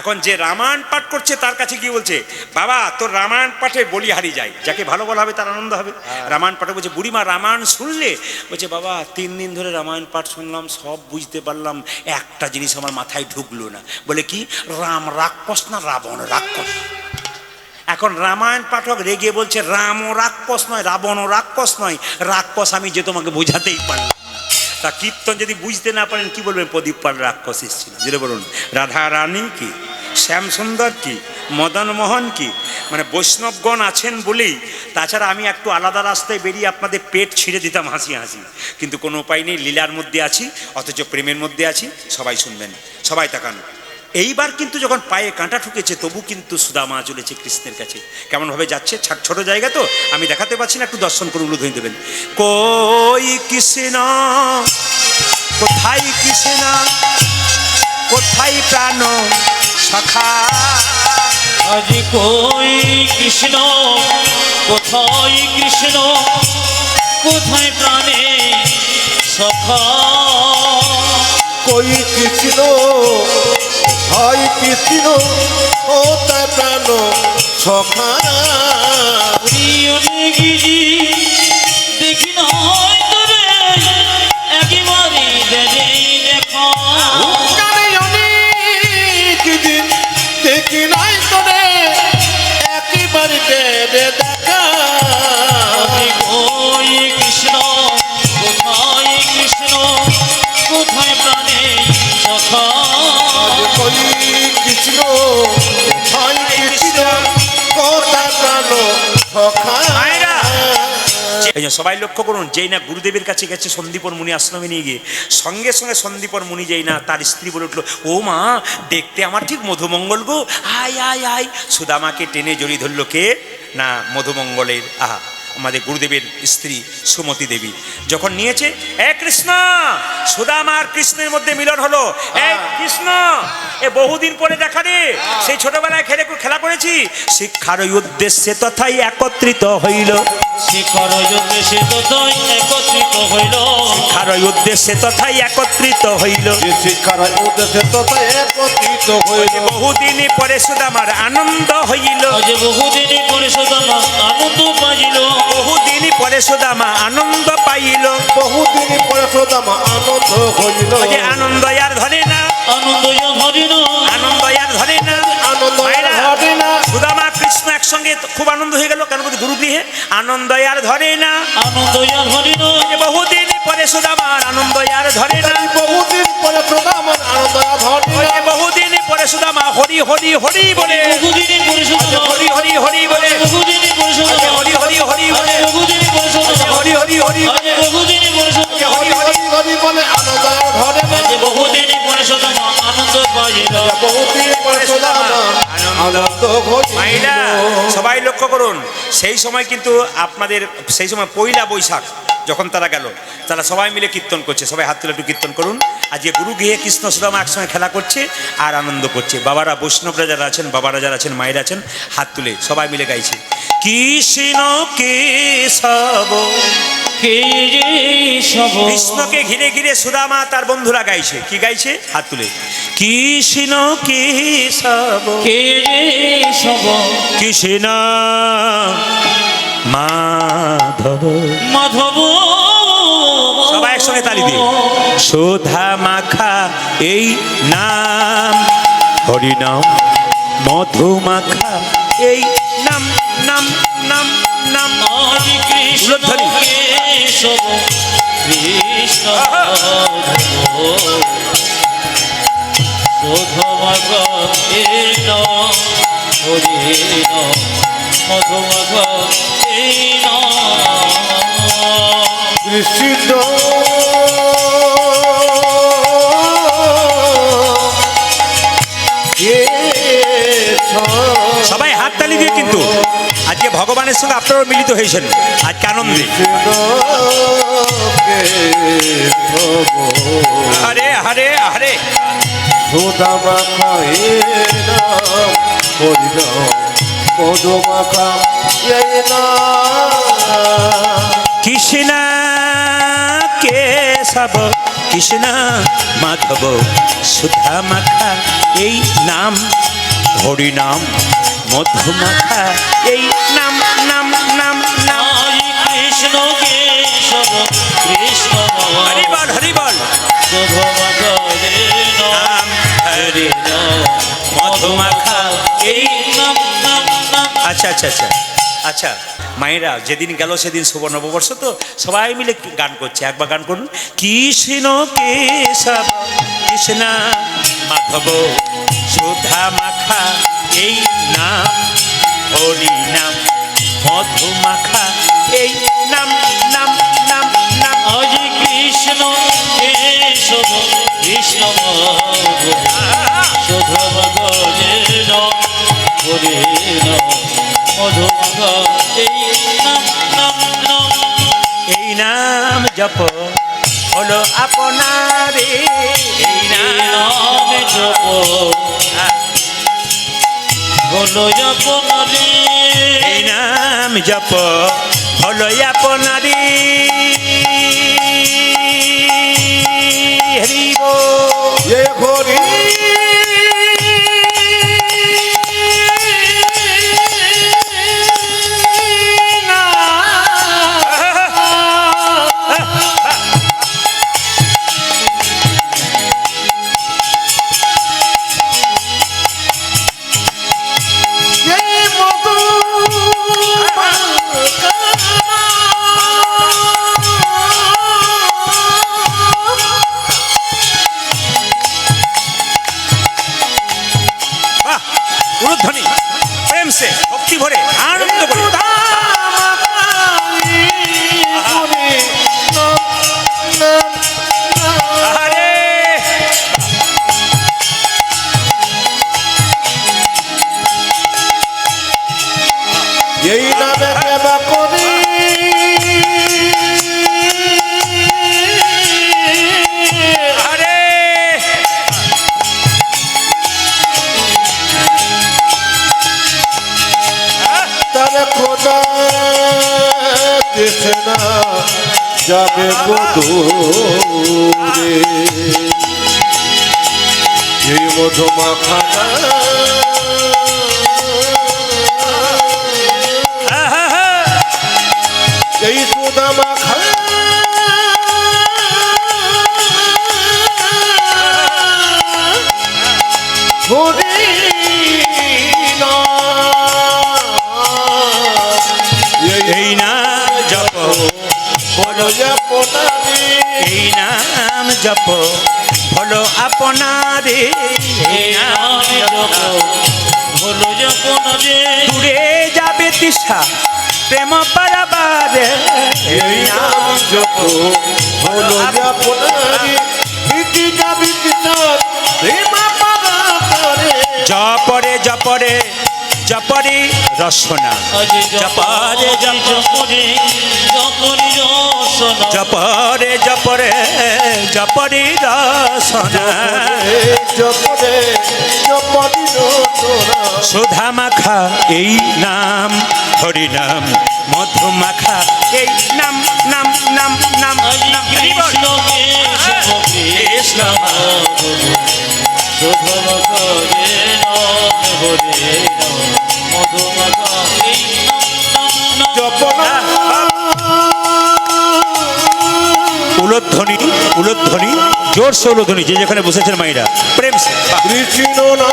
এখন যে রামায়ণ পাঠ করছে তার কাছে গিয়ে বলছে, বাবা তোর রামায়ণ পাঠে বলি হারিয়ে যায়, যাকে ভালো বলা হবে তার আনন্দ হবে। রামায়ণ পাঠে বলছে, বুড়িমা রামায়ণ শুনলে? বলছে বাবা 3 দিন ধরে রামায়ণ পাঠ শুনলাম, সব বুঝতে পারলাম, একটা জিনিস আমার মাথায় ঢুকলো না। বলে কি? রাম রাক্ষস না রাবণ রাক্ষস? এখন রামায়ণ পাঠক রেগে বলছে, রামও রাক্ষস নয়, রাবণও রাক্ষস নয়, রাক্ষস আমি যে তোমাকে বোঝাতেই পারলাম। তা কীর্তন যদি বুঝতে না পারেন কি বলবেন? প্রদীপ পাল রাক্ষস এসেছিল, যেটা বলুন রাধা রানী কি, শ্যাম সুন্দর কি, মদন মোহন কি, মানে বৈষ্ণবগণ আছেন বলেই। তাছাড়া আমি একটু আলাদা রাস্তায় বেরিয়ে আপনাদের পেট ছিঁড়ে দিতাম হাসি হাসি, কিন্তু কোনো উপায় নেই, লীলার মধ্যে আছি, অথচ প্রেমের মধ্যে আছি। সবাই শুনবেন, সবাই তাকান। এইবার কিন্তু যখন পায়ে কাঁটা ঠুকেছে, তবু কিন্তু সুদামা চলেছে কৃষ্ণের কাছে। কেমনভাবে যাচ্ছে, ছোট জায়গা তো আমি দেখাতে পারছি না, একটু দর্শন করে উলুধ্বনি দেবেন। কই কৃষ্ণ, কোথায় কৃষ্ণ, কোথায় প্রাণ সখা, আজ কই কৃষ্ণ, কোথায় কৃষ্ণ, কোথায় প্রাণে সখা। কই কৃষ্ণ, হয় কৃষ্ণ, ও তার প্রাণ সখা। দেখি নয় তোরে একেবারে দেখা, অনেক দিন দেখি নাই তোরে, একেবারে দেখা। ওই কৃষ্ণ, কোথায় কৃষ্ণ, কোথায় প্রাণে সখা। কই কৃষ্ণ, হয় কৃষ্ণ, কোথায় প্রাণ সখা। এই যে সবাই লক্ষ্য করুন, যেই না গুরুদেবের কাছে গেছে সন্দীপন মুনি আশ্রমে নিয়ে গিয়ে, সঙ্গে সঙ্গে সন্দীপন মুনি যেই না তার স্ত্রী বলে উঠলো, ও মা দেখতে আমার ঠিক মধুমঙ্গল গো, আয় আয় আয়। সুদামাকে টেনে জড়িয়ে ধরলো কে না, মধুমঙ্গলের আমাদের গুরুদেবের স্ত্রী সুমতি দেবী। যখন নিয়েছে, এ কৃষ্ণ, সুদামা আর কৃষ্ণের মধ্যে মিলন হলো। এ কৃষ্ণ, এ বহুদিন পরে দেখা রে, সেই ছোটবেলায় খেলা করেছি। শিক্ষার উদ্দেশ্যে তথাই একত্রিত হইল, শিক্ষার উদ্দেশ্যে তথাই একত্রিত হইল, শিক্ষার উদ্দেশ্যে তথাই একত্রিত হইল, শিক্ষার উদ্দেশ্যে তথাই একত্রিত হইল। বহুদিন পরে সুদামার আনন্দ হইল, বহুদিন পরে সুদামা আনন্দ পাইল, বহুদিন পরে সুদামা আনন্দ পাইল, বহুদিন পরে সুদামা আনন্দ হইল। আনন্দ আর ধরে না, আনন্দ ধরে না, আনন্দ আর ধরে না, আনন্দ ধরে না। সুদামা কৃষ্ণ একসঙ্গে খুব আনন্দ হয়ে গেল, কেন বলতে গুরু গৃহে আনন্দ আর ধরে না, আনন্দ ধরে না। বহুদিন পরে সুদামার আনন্দ আর ধরে না, বহুদিন পরে সুদামার আনন্দ ধরে না। বহুদিন পরে সুদামা হরি হরি হরি বলে, বহুদিন পরে সুদামা হরি হরি হরি বলে, বহুদিন পরে সুদামা হরি হরি হরি বলে, বহুদিন পরে সুদামা হরি হরি হরি বলে, বহুদিন পরে সুদামা হরি হরি হরি বলে আনন্দ ধরে না। বহুদিন পরে সুদামা আনন্দ পাইল, হরিণ বহুতি সুদামা আনন্দ মাইরা ঘটিল সবাই লক্ষ্য করুন, সেই সময় কিন্তু আপনাদের সেই সময় পয়লা বৈশাখ যখন তারা গেল, তারা সবাই মিলে কীর্তন করছে। সবাই হাত তুলে একটু কীর্তন করুন। আজকে গুরু গৃহে কৃষ্ণ সুদামা একসঙ্গে খেলা করছে আর আনন্দ করছে। বাবারা বৈষ্ণবরা যারা আছেন, বাবারা যারা আছেন, মায়েরা আছেন, হাত তুলে সবাই মিলে গাইছে কৃষ্ণ কেশব। কেশব কৃষ্ণকে ঘিরে ঘিরে সুদামা তার বন্ধুরা গাইছে। কি গাইছে? হাত তুলে কৃষ্ণ কেশব কেশব কৃষ্ণ মাধব। মাধব সবাই একসঙ্গে তালি দিয়ে সুধা মাখা এই নাম, হরিনাম মধু মাখা এই নাম, নাম নাম নাম। হরি কৃষ্ণ উলুধ্বনি। কেশব কৃষ্ণ শোধমগ এন হরিণ মধুমগ এন কৃষ্ণ সবাই হাততালি দিয়ে কিন্তু আজকে ভগবানের সঙ্গে আপনারাও মিলিত হয়েছেন আজকে আনন্দে। হরে হরে হরে সুদামা খায়ে নাম হরিনাম মধুমাখা এই নাম কৃষ্ণ কেশব কৃষ্ণ মাধব সুধা মাখা এই নাম, হরিনাম মধু মাখা এই নাম, নাম নাম নাম। হরি কৃষ্ণ কেশব কৃষ্ণ হরি বল হরি বল শোধমগ এন নাম হরিণ মধু মাখা এই। নাম নাম নাম আচ্ছা আচ্ছা আচ্ছা আচ্ছা মায়েরা যেদিন গেল সেদিন শুভ নববর্ষ, তো সবাই মিলে গান করছে। একবার গান করুন কৃষ্ণ কেশব কৃষ্ণ মাধব সুধা মাখা এই নাম, হরি নাম মধু মাখা এই নাম, নাম নাম নাম। হরি কৃষ্ণ কেশব কৃষ্ণ শোধমগ এন হরিণ মধুমগ এই নাম নাম নাম। এই নাম জপ হলো আপনারে, এই নাম নাম জপ হলো আপনারে, এই নাম জপ হলো আপনারে। হরি বল। এ হরি উলুধ্বনি প্রেম সে ভক্তি ভরে আনন্দ করে। আরে এই নামে সেবা করি আরে তার খোদা কৃষ্ণা যাবে বধুরে এই মধুমাখা এই সুদামা খা এই নাম জপ হলো, এই নাম জপ হলো আপনারে, এই নাম জপ হলো আপনারে, দূরে যাবে তৃষা প্রেম পারাবারে। এই নাম জপ হলো আপনারি, বিটি যাবি কিশোর প্রেমা পাবা জপরে জপরে জপরে রসনা আজি জপারে জপরে জপরে রসনা জপরে জপরে জপরে রসনা জপরে জপরি রসনা সুধা মাখা এই নাম হরি নাম মধু মাখা এই নাম নাম নাম নাম আজি নাম কৃষ্ণ কৃষ্ণ কৃষ্ণ শোভন করে নাম হরে নাম মধুমাখা এই নাম নাম জপনা উলধ্বনি উলধ্বনি জোরসে উলধ্বনি যে যেখানে বসেছেন মাইরা প্রেম সে বাহ। কৃষ্ণ না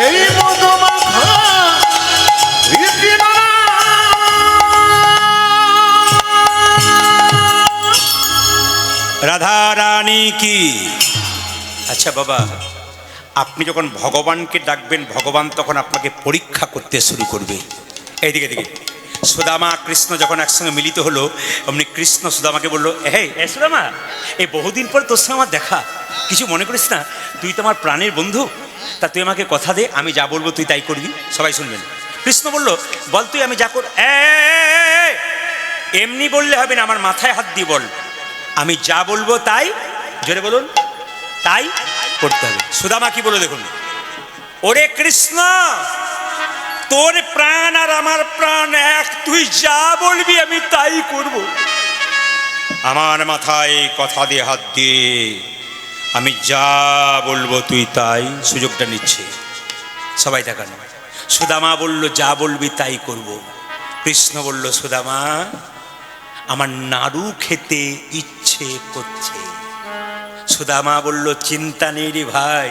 এই মধুমাখা কৃষ্ণ নাম। রাধা রানী কি। আচ্ছা বাবা, আপনি যখন ভগবানকে ডাকবেন ভগবান তখন আপনাকে পরীক্ষা করতে শুরু করবে। এইদিকে দিকে সুদামা কৃষ্ণ যখন একসঙ্গে মিলিত হলো, অমনি কৃষ্ণ সুদামাকে বললো, এই সুদামা, এই বহুদিন পর তোর সঙ্গে আমার দেখা, কিছু মনে করিস না, তুই তো আমার প্রাণের বন্ধু, তা তুই আমাকে কথা দে, আমি যা বলবো তুই তাই করবি, সবাই শুনবেন। কৃষ্ণ বলল, বল তুই আমি যা কর। এমনি বললে হবে না, আমার মাথায় হাত দিয়ে বল, আমি যা বলবো তাই, জোরে বলুন, তাই করতে হবে। সুদামা কি বলে দেখুন, ওরে কৃষ্ণ, তোর প্রাণ আর আমার প্রাণ এক, তুই যা বলবি আমি তাই করব। আমার মাথায় কথা দিয়ে হাত দিয়ে আমি যা বলবো তুই তাই, সুযোগটা নিচ্ছে সবাই দেখান। সুদামা বলল, যা বলবি তাই করব। কৃষ্ণ বলল, সুদামা, আমার নাড়ু খেতে ইচ্ছে করছে। সুদামা বলল, চিন্তা নেই রে ভাই,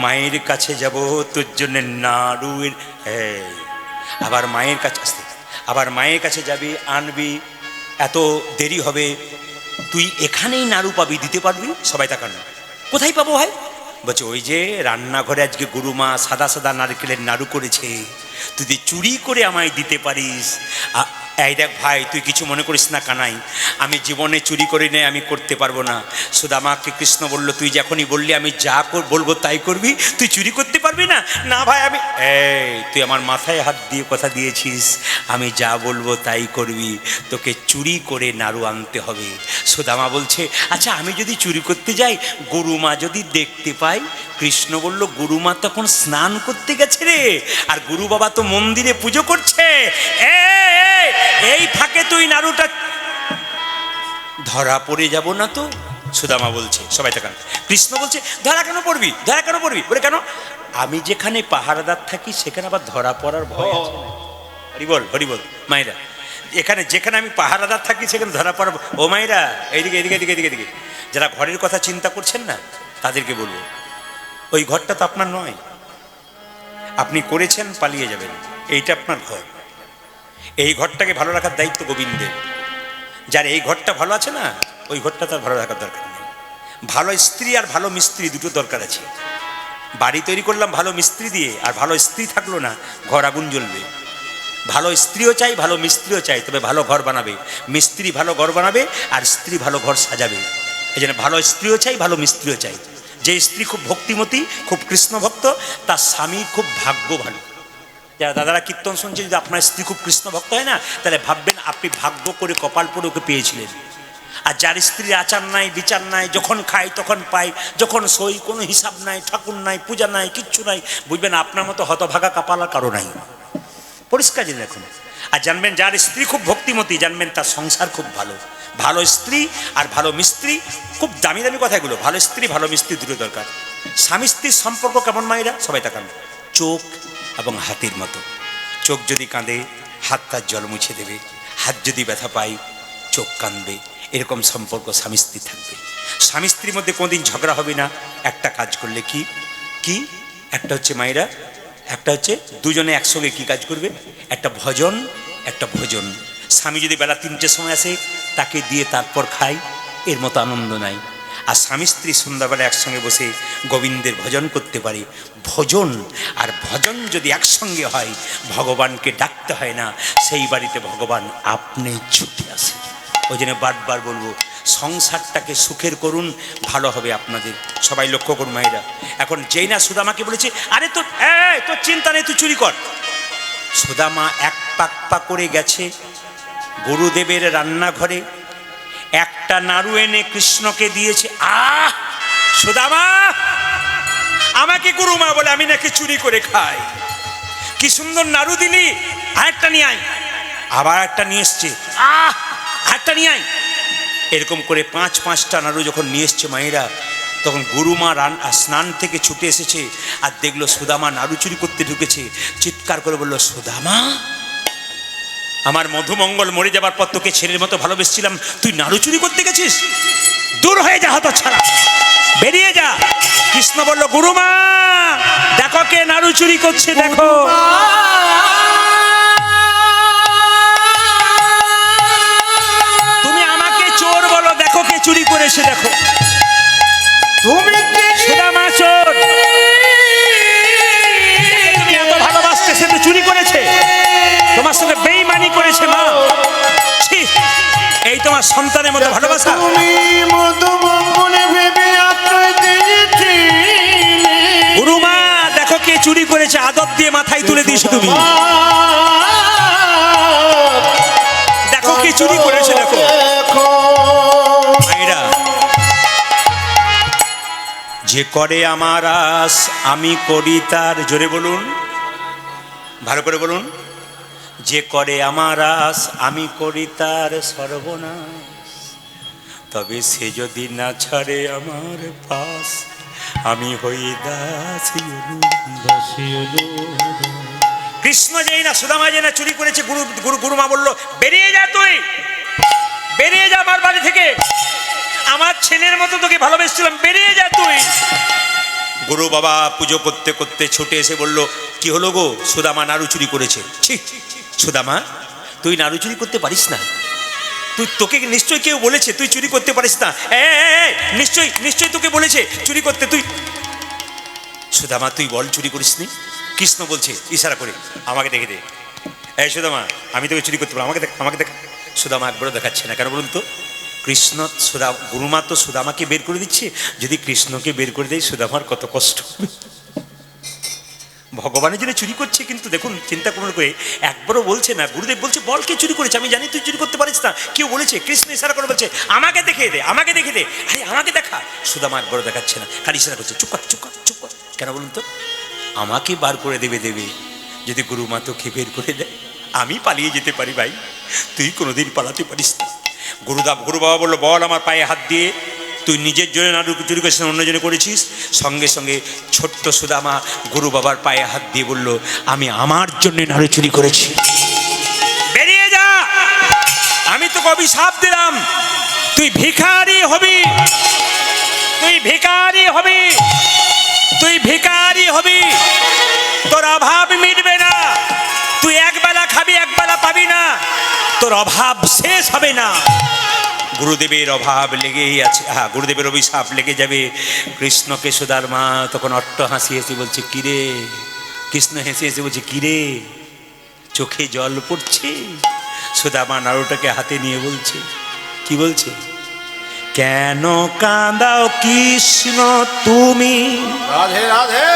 মায়ের কাছে যাব তোর জন্য নাড়ুর। আবার মায়ের কাছে আসতে, আবার মায়ের কাছে যাবি, আনবি, এত দেরি হবে, তুই এখানেই নাড়ু পাবি, দিতে পারবি? সবাই তাকান, কোথায় পাবো ভাই? বলছে, ওই যে রান্নাঘরে আজকে গুরুমা সাদা সাদা নারকেলের নাড়ু করেছে, তুই যদি চুরি করে আমায় দিতে পারিস। এই দেখ ভাই, তুই কিছু মনে করিস না কানাই, আমি জীবনে চুরি করে নে, আমি করতে পারবো না। সুদামাকে কৃষ্ণ বলল, তুই যখনই বললি আমি যা বলবো তাই করবি, তুই চুরি করতে পারবি না? না ভাই, আমি তুই আমার মাথায় হাত দিয়ে কথা দিয়েছিস, আমি যা বলবো তাই করবি, তোকে চুরি করে নাড়ু আনতে হবে। সুদামা বলছে, আচ্ছা আমি যদি চুরি করতে যাই, গুরুমা যদি দেখতে পাই? কৃষ্ণ বলল, গুরুমা তখন স্নান করতে গেছে রে, আর গুরু বাবা তো মন্দিরে পুজো করছে, এই ফাঁকে তুই নাড়ুটা ধরা পড়ে যাব না তো? সুদামা বলছে, সবাই তাকান, কৃষ্ণ বলছে, ধরা কেন পড়বি, ধরা কেন পড়বি? বলে কেন? আমি যেখানে পাহারাদার থাকি সেখানে আবার ধরা পড়ার ভয় আছে না? হরিবল হরিবল মায়েরা, এখানে যেখানে আমি পাহারাদার থাকি সেখানে ধরা পড়ার। ও মায়েরা, এইদিকে এদিকে এদিকে এদিকে এদিকে, যারা ঘরের কথা চিন্তা করছেন না তাদেরকে বলবো, ওই ঘরটা তো আপনার নয়, আপনি করেছেন পালিয়ে যাবেন, এইটা আপনার ঘর। এই ঘরটাকে ভালো রাখার দায়িত্ব গোবিন্দের। যার এই ঘরটা ভালো আছে না, ওই ঘরটা তার ভালো রাখার দরকার নেই। ভালো স্ত্রী আর ভালো মিস্ত্রি দুটো দরকার আছে। বাড়ি তৈরি করলাম ভালো মিস্ত্রি দিয়ে, আর ভালো স্ত্রী থাকলো না, ঘর আগুন জ্বলবে। ভালো স্ত্রীও চাই, ভালো মিস্ত্রিও চাই, তবে ভালো ঘর বানাবে। মিস্ত্রি ভালো ঘর বানাবে আর স্ত্রী ভালো ঘর সাজাবে। এই জন্য ভালো স্ত্রীও চাই, ভালো মিস্ত্রিও চাই। যে স্ত্রী খুব ভক্তিমতী, খুব কৃষ্ণ ভক্ত, তার স্বামী খুব ভাগ্য ভালো। যারা দাদারা কীর্তন শুনছে, যদি আপনার স্ত্রী খুব কৃষ্ণ ভক্ত হয় না, তাহলে ভাববেন আপনি ভাগ্য করে কপাল পরে ওকে পেয়েছিলেন। আর যার স্ত্রীর আচার নাই, বিচার নাই, যখন খায় তখন পায়, যখন সই, কোনো হিসাব নাই, ঠাকুর নাই, পূজা নাই, কিচ্ছু নাই, বুঝবেন আপনার মতো হতভাগা কপাল আর কারো নাই। পরিষ্কার জেনে রাখুন। আর জানবেন যার স্ত্রী খুব ভক্তিমতী, জানবেন তার সংসার খুব ভালো। ভালো স্ত্রী আর ভালো মিস্ত্রি, খুব দামি দামি কথাগুলো, ভালো স্ত্রী ভালো মিস্ত্রি দুটো দরকার। স্বামী স্ত্রীর সম্পর্ক কেমন মায়েরা? সবাই তাকান, চোখ এবং হাতের মতো। চোখ যদি কাঁদে, হাত তার জল মুছে দেবে, হাত যদি ব্যথা পায়, চোখ কাঁদবে। এরকম সম্পর্ক স্বামী স্ত্রী থাকবে। স্বামী স্ত্রীর মধ্যে কোনোদিন ঝগড়া হবে না একটা কাজ করলে। কি কি? একটা হচ্ছে মায়েরা, একটা হচ্ছে দুজনে একসঙ্গে কি কাজ করবে? একটা ভজন, একটা ভোজন। স্বামী যদি বেলা 3টের সময় আসে, তাকে দিয়ে তারপর খায়, এর মতো আনন্দ নাই। আর স্বামী স্ত্রী সন্ধ্যাবেলা একসঙ্গে বসে গোবিন্দের ভজন করতে পারে। ভজন আর ভজন যদি একসঙ্গে হয়, ভগবানকে ডাকতে হয় না, সেই বাড়িতে ভগবান আপনি ছুটে আসে। ওই জন্য বারবার বলবো সংসারটাকে সুখের করুন, ভালো হবে আপনাদের। সবাই লক্ষ্য করুন মায়েরা। এখন যেই না সুদামাকে বলেছে, আরে তোর তোর চিন্তা নেই, তুই চুরি কর। সুদামা এক পাক পা করে গেছে গুরুদেবের রান্নাঘরে, একটা নাড়ু এনে কৃষ্ণকে দিয়েছে। সুদামা, আমাকে গুরুমা বলে আমি নাকি চুরি করে খাই, কি সুন্দর নাড়ু দিলি, আরেকটা নিয়ে আয়। আবার একটা নিয়ে এসছে, আরেকটা নিয়ে আয়। এরকম করে পাঁচটা নাড়ু যখন নিয়ে এসছে মায়েরা, তখন গুরুমা স্নান থেকে ছুটে এসেছে আর দেখলো সুদামা নাড়ু চুরি করতে ঢুকেছে। চিৎকার করে বলল, সুদামা, আমার মধুমঙ্গল মরে যাবার পর তোকে ছেলের মতো ভালোবেসেছিলাম, তুই নাড়ু চুরি করতে গেছিস? দূর হয়ে যা, হতচ্ছাড়া, বেরিয়ে যা। কৃষ্ণ বলল, গুরুমা দেখো কে নাড়ু চুরি করছে, দেখো। তুমি আমাকে চোর বলো, দেখো কে চুরি করেছে, দেখো। তুমি সুদামা চোর, তুমি এত ভালোবাসতে, সে তো চুরি করেছে, তোমার সঙ্গে বেঈমানি করেছে। মা, ছি, এই তোমার সন্তানের মতো ভালোবাসা? তুমি মধুমঙ্গলে ভেবে আশ্রয় দিয়েছিলে। গুরুমা দেখো কে চুরি করেছে, আদর দিয়ে মাথায় তুলে দিয়েছো তুমি। দেখো কে চুরি করেছে, দেখো। মায়েরা, যে করে আমার আস আমি করি তার, জোরে বলুন, ভালো করে বলুন, যে করে আমার আস আমি করি তার সর্বনাশ, তবে সে যদি না ছাড়ে আমার পাশ, আমি হই দাসী। কৃষ্ণ যেই না সুদামা যেই না চুরি করেছে, গুরুমা বলল, বেরিয়ে যা, তুই বেরিয়ে যা আমার বাড়ি থেকে, আমার ছেলের মতো তোকে ভালোবেসেছিলাম, বেরিয়ে যা তুই। গুরু বাবা পুজো করতে করতে ছুটে এসে বলল, কি হলো গো? সুদামা নাড়ু চুরি করেছে। ছি, সুদামা তুই নাড়ু চুরি করতে পারিস না, তোকে নিশ্চয়ই কেউ বলেছে তুই চুরি করতে পারিস না। নিশ্চয়ই তোকে বলেছে চুরি করতে। তুই সুদামা তুই বল চুরি করিস নি? কৃষ্ণ বলছে ইশারা করে, আমাকে দেখে দে। এই সুদামা, আমি তোকে চুরি করতে পারবো, আমাকে দেখ, আমাকে দেখ। সুদামা একবারও দেখাচ্ছে না, কেন বলুন তো? কৃষ্ণ গুরুমা তো সুদামাকে বের করে দিচ্ছে, যদি কৃষ্ণকে বের করে দেয় সুদামার কত কষ্ট। ভগবানের জন্য চুরি করছে, কিন্তু দেখুন চিন্তা করুন করে একবারও বলছে না। গুরুদেব বলছে, বল কে চুরি করেছে, আমি জানি তুই চুরি করতে পারিস না। কেউ বলেছে? কৃষ্ণ ইশারা করে বলছে, আমাকে দেখে দে, আমাকে দেখে দে। আরে আমাকে দেখা। সুদামা একবারও দেখাচ্ছে না, খালি ইশারা করছে, চুপ কর, চুপ কর, চুপ কর। কেন বলুন তো? আমাকে বার করে দেবে। যদি গুরুমা তোকে বের করে দেয় আমি পালিয়ে যেতে পারি ভাই, তুই কোনোদিন পালাতে পারিস না। গুরু বাবা বললো, বল আমার পায়ে হাত দিয়ে, তুই নিজের জন্য নাড়ু চুরি করেছিস, অন্যজনে করেছিস? সঙ্গে সঙ্গে ছোট্ট সুদামা গুরু বাবার পায়ে হাত দিয়ে বলল, আমি আমার জন্য নাড়ু চুরি করেছি, বেরিয়ে যা। আমি তোকে অভিশাপ দিলাম, তুই ভিখারি হবি, তুই ভিখারি হবি, তুই ভিখারি হবি, তোর অভাব মিটবে না, তুই একবেলা খাবি একবেলা পাবি না, তোর অভাব শেষ হবে না। গুরুদেবের অভাব লেগেই আছে, গুরুদেবের অভিশাপ লেগে যাবে। কৃষ্ণকে সুদার মা তখন অট্ট হাসি হেসে বলছে, কিরে? কৃষ্ণ হেসে হেসে বলছে, কিরে চোখে জল পড়ছে? সুদামা নাড়ুটাকে হাতে নিয়ে বলছে, কি বলছে? কেন কাঁদাও কৃষ্ণ তুমি, রাধে রাধে,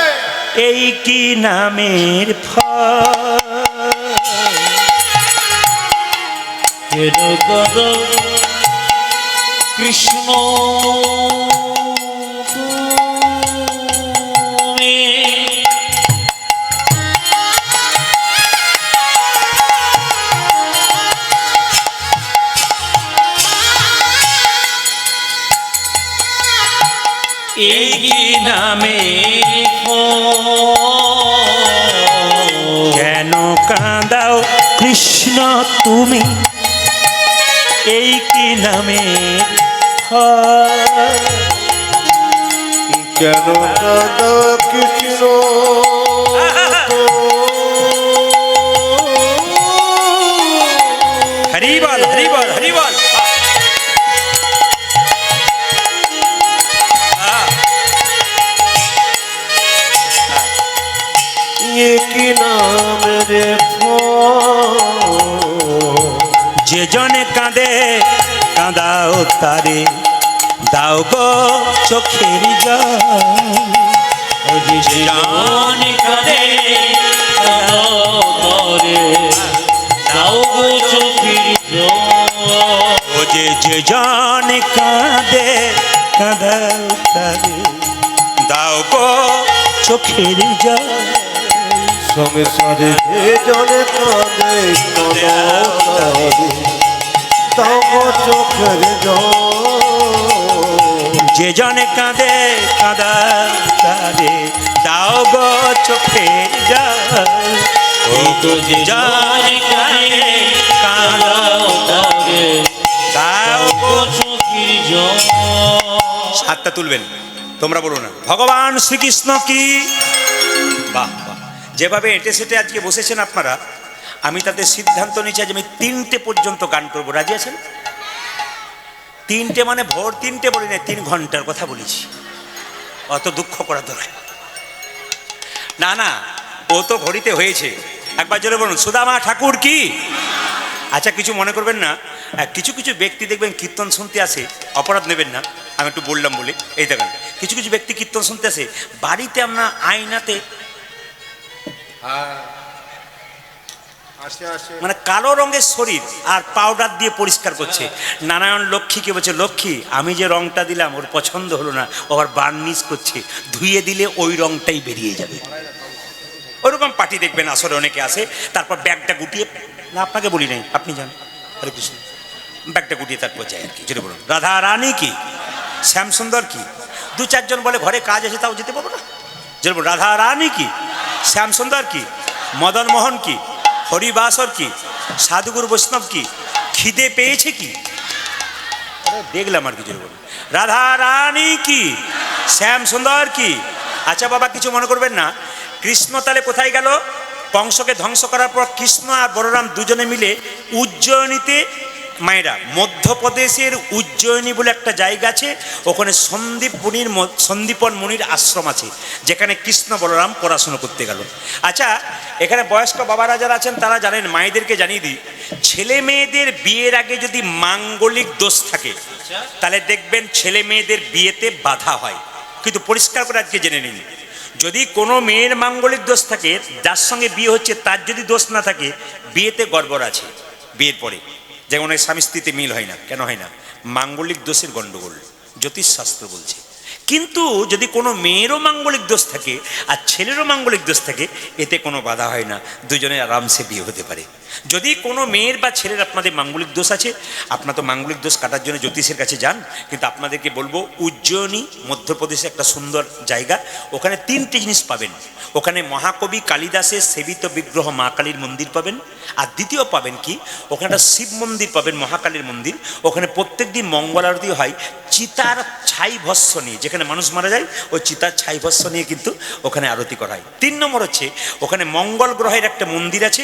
এই কি নামের ফল? কৃষ্ণ তুমি এই কি নামে কেন কাঁদাও কৃষ্ণ তুমি, এই কি নামে কেন কাঁদো কৃষ্ণ হরি বল, হরি বল, হরি বল। কি নাম রে যে জনে কাঁদে কাঁদাও তারে, দাও গো চোখের জল। যে জন কাঁদে কাঁদাও তারে, দাও গো চোখের জল। ও যে জন কাঁদে কাঁদাও তারে, দাও গো চোখের জল। সংসারে যে জনে কাঁদে কাঁদাও তারে, দাও গো চোখের জল। যে জন কাঁদে কাঁদাও তারে, দাও গো চোখের জল। ও গো যে জন কাঁদে কাঁদাও তারে, দাও গো। চোখের জল। হাতটা তুলবেন, তোমরা বলো না ভগবান শ্রীকৃষ্ণ কি। বাহ বাহ, যেভাবে এঁটে সেটে আজকে বসেছেন আপনারা, আমি তাদের সিদ্ধান্ত নিচ্ছি যে আমি 3টে পর্যন্ত গান করবো। রাজি আছেন? 3টে মানে ভোর 3টে বলি না, 3 ঘন্টার কথা বলেছি। অত দুঃখ করা দরকার না। না, ও তো ঘড়িতে হয়েছে। একবার জোরে বলুন সুদামা ঠাকুর কি। আচ্ছা, কিছু মনে করবেন না, কিছু কিছু ব্যক্তি দেখবেন কীর্তন শুনতে আসে, অপরাধ নেবেন না, আমি একটু বললাম বলে। এই দেখেন, কিছু কিছু ব্যক্তি কীর্তন শুনতে আসে, বাড়িতে আমরা আয়নাতে মানে কালো রঙের শরীর আর পাউডার দিয়ে পরিষ্কার করছে। নারায়ণ লক্ষ্মীকে বলছে, লক্ষ্মী আমি যে রংটা দিলাম ওর পছন্দ হলো না, ও আবার বার্নিশ করছে, ধুয়ে দিলে ওই রংটাই বেরিয়ে যাবে। ওরকম পার্টি দেখবেন আসলে অনেকে আসে, তারপর ব্যাগটা গুটিয়ে, না আপনাকে বলি নাই, আপনি যান, হরে কৃষ্ণ, ব্যাগটা গুটিয়ে তারপর যায় আর কি। যেটা বলুন রাধা রানী কি, শ্যামসুন্দর কি, 2-4 জন বলে ঘরে কাজ আছে তাও যেতে পারবো না। যেটা বলুন রাধা রানী কি, শ্যামসুন্দর কি, মদন মোহন কি, হরিবাসর কি, সাধুগুরু বৈষ্ণব কি, খিদে পেয়েছে কি, দেখলাম আর কি। যেটা বলুন রাধা রানী কি, শ্যামসুন্দর কি। আচ্ছা বাবা, কিছু মনে করবেন না, কৃষ্ণ তাহলে কোথায় গেল? কংসকে ধ্বংস করার পর কৃষ্ণ আর বলরাম দুজনে মিলে উজ্জয়িনীতে, মায়েরা মধ্যপ্রদেশের উজ্জয়িনী বলে একটা জায়গা আছে, ওখানে সন্দীপন মুনির আশ্রম আছে, যেখানে কৃষ্ণ বলরাম পড়াশুনো করতে গেল। আচ্ছা, এখানে বয়স্ক বাবারা যারা আছেন তারা জানেন, মায়েদেরকে জানিয়ে দিই, ছেলে মেয়েদের বিয়ের আগে যদি মাঙ্গলিক দোষ থাকে তাহলে দেখবেন ছেলে মেয়েদের বিয়েতে বাধা হয়। কিন্তু পরিষ্কার করে আজকে জেনে নিন, যদি কোনো মেয়ের মাঙ্গলিক দোষ থাকে, যার সঙ্গে বিয়ে হচ্ছে তার যদি দোষ না থাকে, বিয়েতে গড়বড় আছে। বিয়ের পরে যেমন স্বামী স্ত্রীতে মিল হয় না, কেন হয় না? মাঙ্গলিক দোষের গণ্ডগোল, জ্যোতিষশাস্ত্র বলছে। কিন্তু যদি কোনো মেয়েরও মাঙ্গলিক দোষ থাকে আর ছেলেরও মাঙ্গলিক দোষ থাকে, এতে কোনো বাধা হয় না, দুজনে আরামসে বিয়ে হতে পারে। যদি কোনো মেয়ের বা ছেলের আপনাদের মাঙ্গলিক দোষ আছে, আপনার তো মাঙ্গলিক দোষ কাটার জন্য জ্যোতিষের কাছে যান। কিন্তু আপনাদেরকে বলবো, উজ্জয়িনী মধ্যপ্রদেশে একটা সুন্দর জায়গা, ওখানে 3টে জিনিস পাবেন। ওখানে মহাকবি কালিদাসের সেবিত বিগ্রহ মা কালীর মন্দির পাবেন, আর দ্বিতীয় পাবেন কি, ওখানে একটা শিব মন্দির পাবেন, মহাকালীর মন্দির। ওখানে প্রত্যেক দিন মঙ্গল আরতি হয় চিতার ছাই ভস্য নিয়ে, যেখানে মানুষ মারা যায় ওই চিতার ছাই ভস্য নিয়ে কিন্তু ওখানে আরতি করা হয়। 3 নম্বর হচ্ছে, ওখানে মঙ্গল গ্রহের একটা মন্দির আছে,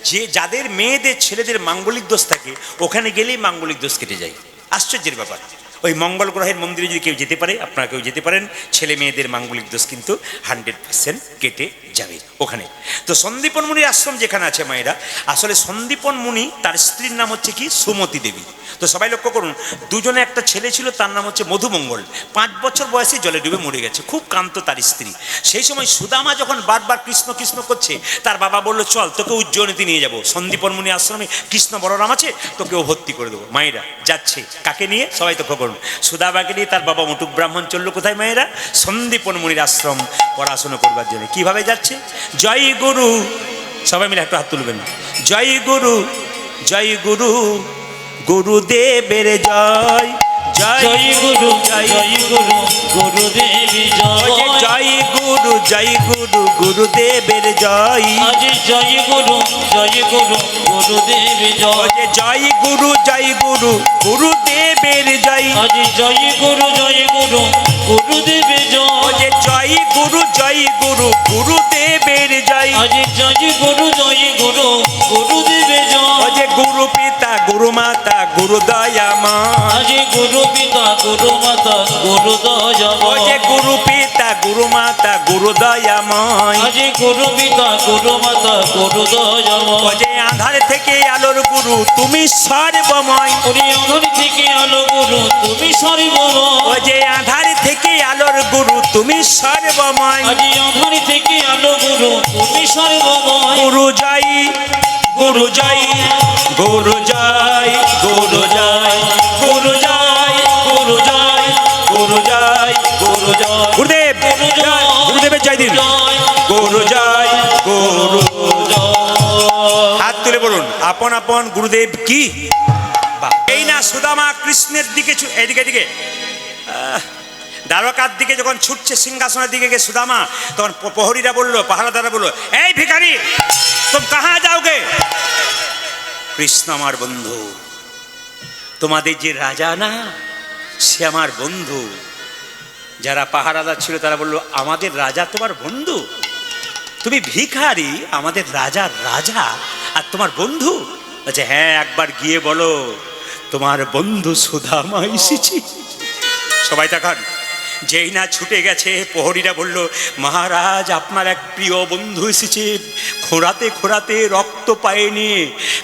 যে যাদের মেয়েদের ছেলেদের মাঙ্গলিক দোষ থাকে ওখানে গেলেই মাঙ্গলিক দোষ কেটে যায়। আশ্চর্যের ব্যাপার। ওই মঙ্গল গ্রহের মন্দিরে যদি কেউ যেতে পারে, আপনারা কেউ যেতে পারেন, ছেলে মেয়েদের মাঙ্গলিক দোষ কিন্তু 100% কেটে যাবে ওখানে। তো সন্দীপন মুনির আশ্রম যেখানে আছে মায়েরা, আসলে সন্দীপন মুনি তার স্ত্রীর নাম হচ্ছে কি, সুমতি দেবী। তো সবাই লক্ষ্য করুন, দুজনে একটা ছেলে ছিল, তার নাম হচ্ছে মধুমঙ্গল। 5 বছর বয়সে জলে ডুবে মরে গেছে, খুব কান্ত তার স্ত্রী। সেই সময় সুদামা যখন বারবার কৃষ্ণ কৃষ্ণ করছে, তার বাবা বললো, চল তোকে উজ্জয়িনীতে নিয়ে যাবো, সন্দীপন মুনি আশ্রমে কৃষ্ণ বলরাম আছে, তোকেও ভর্তি করে দেবো। মায়েরা যাচ্ছে, কাকে নিয়ে? সবাই লক্ষ্য করুন, সুদামাকে নিয়ে তার বাবা মুটুক ব্রাহ্মণ চললো কোথায় মায়েরা? সন্দীপন মুনির আশ্রম পড়াশুনো করবার জন্য। কিভাবে যাচ্ছে? জয় গুরু, সবাই মিলে একটু হাত তুলবেন। জয় গুরু, জয় গুরু, গুরুদেবের জয়, জয় গুরু, জয় গুরু, গুরুদেবী জয়। জয় গুরু, জয় গুরু, গুরুদেবের জয়। আজ জয় গুরু, জয় গুরু, গুরুদেবী জয়। জয় গুরু, জয় গুরু, গুরুদেবের জয়। আজ জয় গুরু, জয় গুরু, গুরুদেবী জয়। জয় গুরু গুরুদেবের জয়। আজ জয় গুরু গুরুদেবে ও জয়। যে গুরু পিতা গুরু মাতা গুরু দয়াময়। আজ গুরু পিতা গুরু মাতা গুরু ও যে দয়াময়। গুরু পিতা গুরু মাতা গুরু দয়াময়। আজ গুরু পিতা গুরু মাতা গুরু ও দয়াময়। যে আধার থেকে আলোর গুরু তুমি সর্বময়। ওরে অধর থেকে আলো গুরু তুমি ও সর্বময়। যে আধার থেকে আলোর গুরু তুমি সর্বময়। আজ অধর থেকে আলো গুরু তুমি সর্বময়। গুরু জয় গুরু জয় গুরু জয় গুরু জয় গুরু জয় গুরু জয় গুরু জয় গুরু জয়। গুরুদেব জয়, গুরুদেবের জয় দিন। গুরু জয় গুরু। হাত তুলে বলুন আপন আপন গুরুদেব কি। বাহ। এই না সুদামা কৃষ্ণের দিকে এদিকে এদিকে দ্বারকার দিকে যখন ছুটছে সিংহাসনের দিকে গিয়ে সুদামা, তখন প্রহরীরা বললো, পাহারাদারা বললো, এই ভিখারি তুম কাহা যাওগে। কৃষ্ণ আমার বন্ধু, তোমাদের যে রাজা না সে আমার বন্ধু। যারা পাহারাদার ছিল তারা বললো, আমাদের রাজা তোমার বন্ধু? তুমি ভিখারি, আমাদের রাজা রাজা আর তোমার বন্ধু? আচ্ছা হ্যাঁ, একবার গিয়ে বলো তোমার বন্ধু সুদামা এসেছি। সবাই তাকান। যেই না ছুটে গেছে, প্রহরীরা বলল, মহারাজ আপনার এক প্রিয় বন্ধু এসেছে। খোঁড়াতে খোঁড়াতে রক্ত পায়ে নিয়ে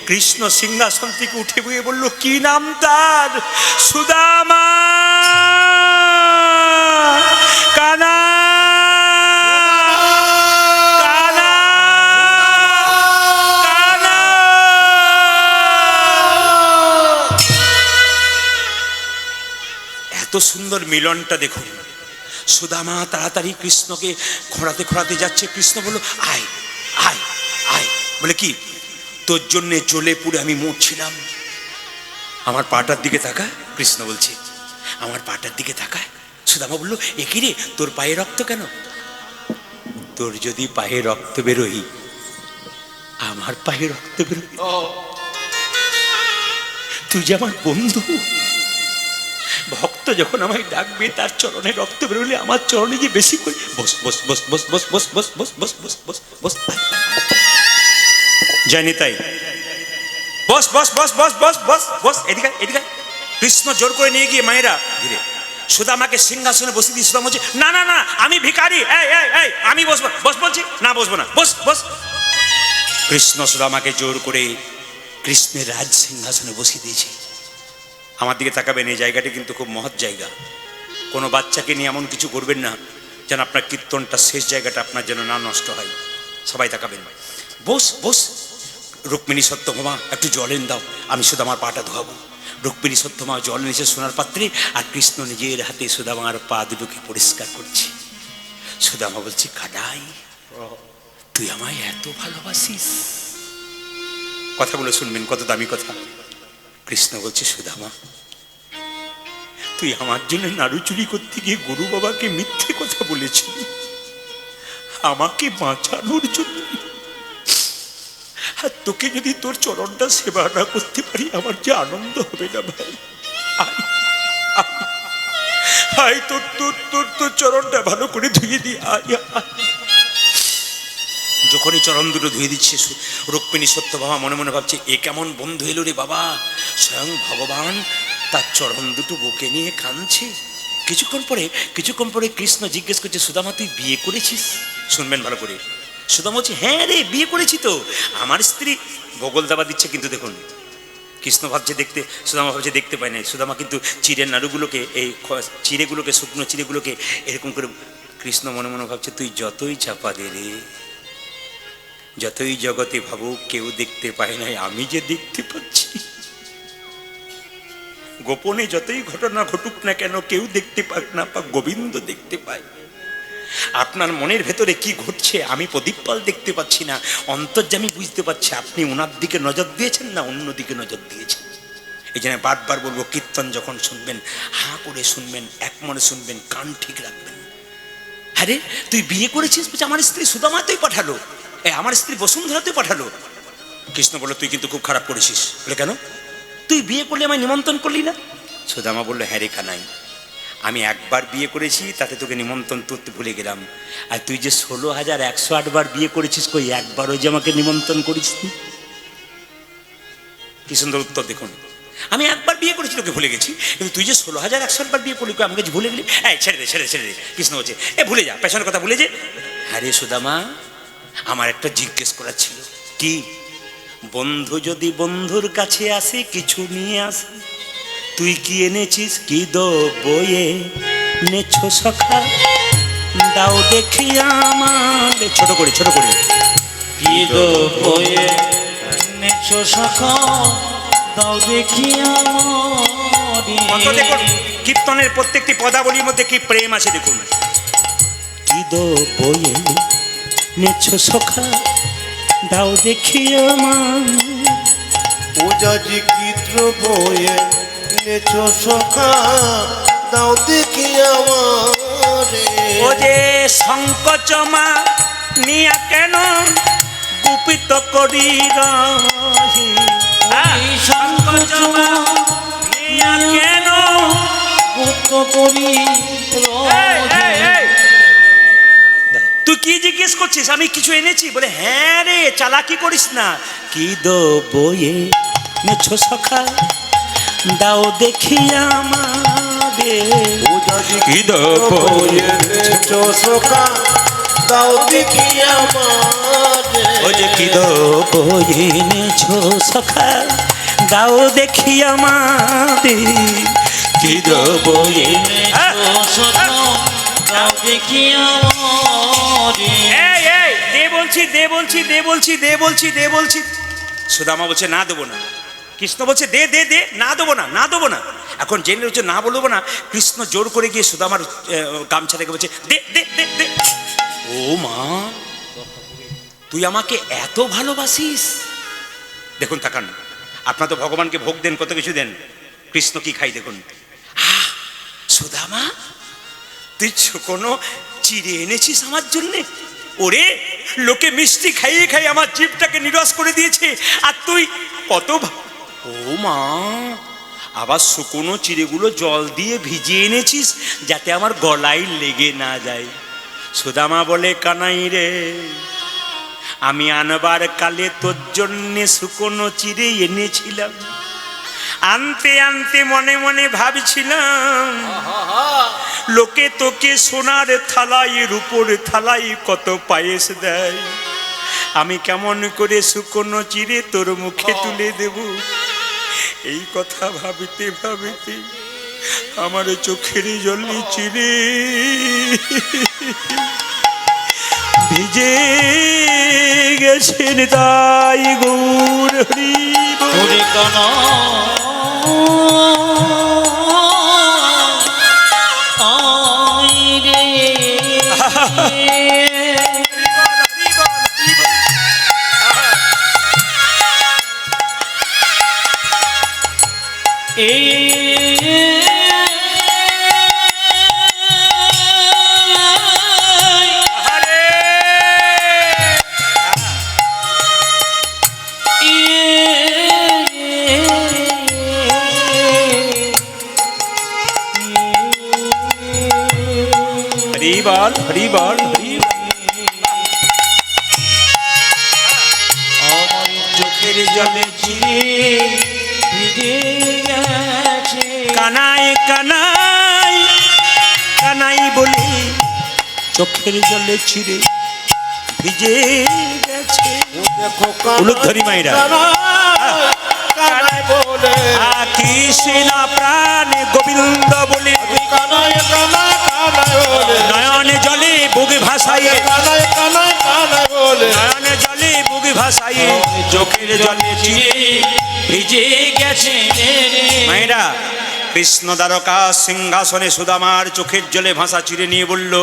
কৃষ্ণ সিংহাসন থেকে উঠে গিয়ে বলল, কি নাম তার? সুদামা। কানা কানা কানা। এত সুন্দর মিলনটা দেখুন। সুদামা তাড়াতাড়ি কৃষ্ণকে খোঁড়াতে খোঁড়াতে যাচ্ছে। কৃষ্ণ বলল, আয় আয় আয়। বলে কি? তোর জন্যে জ্বলে পুড়ে আমি মরছিলাম, আমার পাটার দিকে তাকা। কৃষ্ণ বলছে, আমার পাটার দিকে তাকায়। সুদামা বলল, এ কি রে, তোর পায়ে রক্ত কেন? তোর যদি পায়ে রক্ত বেরোই, আমার পায়ে রক্ত বেরোই। তুই যে আমার বন্ধু, ভক্ত যখন আমায় ডাকবে তার চরণে রক্ত বেরোলে আমার চরণে গিয়ে বেশি করে বস বস বস বস বস বস বস বস বস বস বস বস। জানি তাই, বস বস বস বস বস বস বস। এদিকে এদিকে। কৃষ্ণ জোর করে নিয়ে গিয়ে মায়েরা ধীরে সুদামাকে সিংহাসনে বসে দিয়ে সুদামা বলছে, না না না, আমি ভিখারি, এই এই এই আমি বসবো। বস বলছি না, বসবো না, বস বস। কৃষ্ণ সুদামাকে জোর করে কৃষ্ণের রাজ সিংহাসনে বসিয়ে দিয়েছে। আমার দিকে তাকাবেন, এই জায়গাটি কিন্তু খুব মহৎ জায়গা। কোনো বাচ্চাকে নিয়ে এমন কিছু করবেন না যেন আপনার কীর্তনটা শেষ জায়গাটা আপনার যেন না নষ্ট হয়। সবাই তাকাবেন। বস বস। রুক্মিণী সত্যভামা, একটু জল এনে দাও, আমি সুদামার পাটা ধোয়াবো। রুক্মিণী সত্যমা জল নিয়েছে সোনার পাত্রে, আর কৃষ্ণ নিজের হাতে সুদামার পা দুটোকে পরিষ্কার করছে। সুদামা বলছে, কানাই তুই আমায় এত ভালোবাসিস? কথাগুলো শুনবেন, কত দামি কথা। কৃষ্ণ বলছে, সুদামা তুই আমার জন্য নাড়ু চুরি করতে গিয়ে গুরু বাবাকে মিথ্যে কথা বলেছিলি, আমাকে বাঁচানোর জন্য। আর তোকে যদি তোর চরণটা সেবা না করতে পারি, আমার যে আনন্দ হবে না ভাই। আয় তোর তোর তোর তোর চরণটা ভালো করে ধুয়ে দি। যখনই চরণ দুটো ধুয়ে দিচ্ছে, রুক্মিণী সত্যভামা মনে মনে ভাবছে, এ কেমন বন্ধু এলো রে বাবা। স্বয়ং ভগবান তার চরণ দুটো বুকে নিয়ে কাঁদছে। কিছুক্ষণ পরে কৃষ্ণ জিজ্ঞেস করছে, সুদামা তুই বিয়ে করেছিস? শুনবেন ভালো করে। সুদামা বলছে, হ্যাঁ রে, বিয়ে করেছি তো। আমার স্ত্রী বগল দাবা দিচ্ছে, কিন্তু দেখুন কৃষ্ণ ভাবছে দেখতে, সুদামা ভাবছে দেখতে পায় না। সুদামা কিন্তু চিড়ের নাড়ুগুলোকে, এই চিড়েগুলোকে, শুকনো চিড়েগুলোকে এরকম করে, কৃষ্ণ মনে মনে ভাবছে, তুই যতই চাপা দে রে, যতই জগতে ভাবুক, কেউ দেখতে পায় নাই, আমি যে দেখতে পাচ্ছি। গোপনে যতই ঘটনা ঘটুক না কেন, কেউ দেখতে পাক না পাক, গোবিন্দ দেখতে পায়। আপনার মনের ভেতরে কি ঘটছে আমি প্রদীপপাল দেখতে পাচ্ছি না, অন্তর্যামী বুঝতে পারছি। আপনি ওনার দিকে নজর দিয়েছেন না অন্য দিকে নজর দিয়েছেন। এই জন্য বারবার বলবো, কীর্তন যখন শুনবেন হাঁ করে শুনবেন, এক মনে শুনবেন, কান ঠিক রাখবেন। আরে তুই বিয়ে করেছিস? বলছে, আমার স্ত্রী সুদামাতেই পাঠালো, আমার স্ত্রী বসুন্ধরাতেই পাঠালো। কৃষ্ণ বলল, তুই কিন্তু খুব খারাপ করেছিস। বলে, কেন? তুই বিয়ে করলে আমায় নিমন্ত্রণ করলি না? সুদামা বললো, হ্যাঁ রে কানাই, আমি একবার বিয়ে করেছি, তাতে তোকে নিমন্ত্রণ করতে ভুলে গেলাম। আর তুই যে 16,108 বার বিয়ে করেছিস, কই একবারও যে আমাকে নিমন্ত্রণ করিস নি। কি সুন্দর উত্তর দেখুন। আমি একবার বিয়ে করেছি, তোকে ভুলে গেছি, কিন্তু তুই যে 16,108 বার বিয়ে করলি, কই আমাকে যে ভুলে গেলি। এই ছেড়ে দে ছেড়ে দে ছেড়ে দে। কৃষ্ণ বলছে এ ভুলে যা, পেছনের কথা ভুলে যে। হ্যাঁ রে সুদামা, আমার একটা জিজ্ঞেস করার ছিল। কি? বন্ধু যদি বন্ধুর কাছে আসে কিছু নিয়ে আসে, তুই কি এনেছিস? কি দো বয়ে নেছো সখা, দাও দেখি আমার। ছোট করে ছোট করে। কি দো বয়ে নেছো সখা, দাও দেখি কত দেখুন, কীর্তনের প্রত্যেকটি পদাবলীর মধ্যে কি প্রেম আছে দেখুন। কি দো বয়ে নেছো সখা, দাও দেখি আমার। ওজাজি কিদ্র বয়ে নেছো সখা, দাও দেখি আমারে। ও যে সংকোচমা নিয়া কেন গুপিত করি রহি, সংকোচমা নিয়া কেন গুপ্ত করি তুই কি জিজ্ঞেস করছিস? আমি কিছু এনেছি বলে, হ্যাঁ রে চালাকি করিস না। কি দো বয়ে নেছো সখা, দাও দেখি আমারে। ওজাজি কি দো বয়ে নেছো সখা, দাও দেখি আমারে। ও যে কি দো বয়ে নেছো সখা, দাও দেখি আমারে। কি দো বয়ে দাও দেখি আমারে। এই এই দে বলছি দে বলছি দে বলছি দে বলছি দে বলছি। সুদামা বলছে না দেবো না। কৃষ্ণ বলছে দে দে দে, না দেবো না না দেবো না। এখন জেনে হচ্ছে না বলবো না, কৃষ্ণ জোর করে গিয়ে সুদামার গামছা থেকে বলছে দে দে দে দে। ও মা, তুই আমাকে এত ভালোবাসিস। দেখুন তাকান, আপনার তো ভগবানকে ভোগ দেন, কত কিছু দেন। কৃষ্ণ কি খাই দেখুন। সুদামা, তুই কোনো চিড়ে এনেছিস আমার জন্যে? ওরে, লোকে মিষ্টি খাইয়ে খাইয়ে আমার জিভটাকে নিরস করে দিয়েছে, আর তুই কত ও মা, আবার শুকনো চিড়েগুলো জল দিয়ে ভিজিয়ে এনেছিস যাতে আমার গলায় লেগে না যায়। সুদামা বলে কানাই রে, আমি আনবার কালে তোর জন্যে শুকনো চিড়ে এনেছিলাম। আনতে আনতে মনে মনে ভাবছিলাম, লোকে তোকে সোনার থালাই রূপোর থালাই কত পায়েস দেয়, আমি কেমন করে শুকনো চিড়ে তোর মুখে তুলে দেব। এই কথা ভাবিতে ভাবিতে আমার চোখের জলে চিড়ে ভিজে গেছেন তাই গৌর হরি ওরে কানা আই রে হরিবল হরিবল হরি। আমার চোখের জলে চিরে ভিজে গেছে। কানাই কানাই কানাই বলে চোখের জলে ছিঁড়ে ভিজে গেছে। উলুধ্বনি মাইরা কানাই বলে কৃষ্ণ প্রাণ গোবিন্দ বলে কানাই কানাই কানাই বলে নয়নে জলে বুক ভাসাইয়ে কানাই কানাই কানাই বলে নয়নে জলে বুক ভাসাইয়ে চোখের জলে চিড়ে ভিজে গেছে। মায়েরা, কৃষ্ণ দ্বারকা সিংহাসনে সুদামার চোখের জলে ভাসা চিড়ে নিয়ে বলল,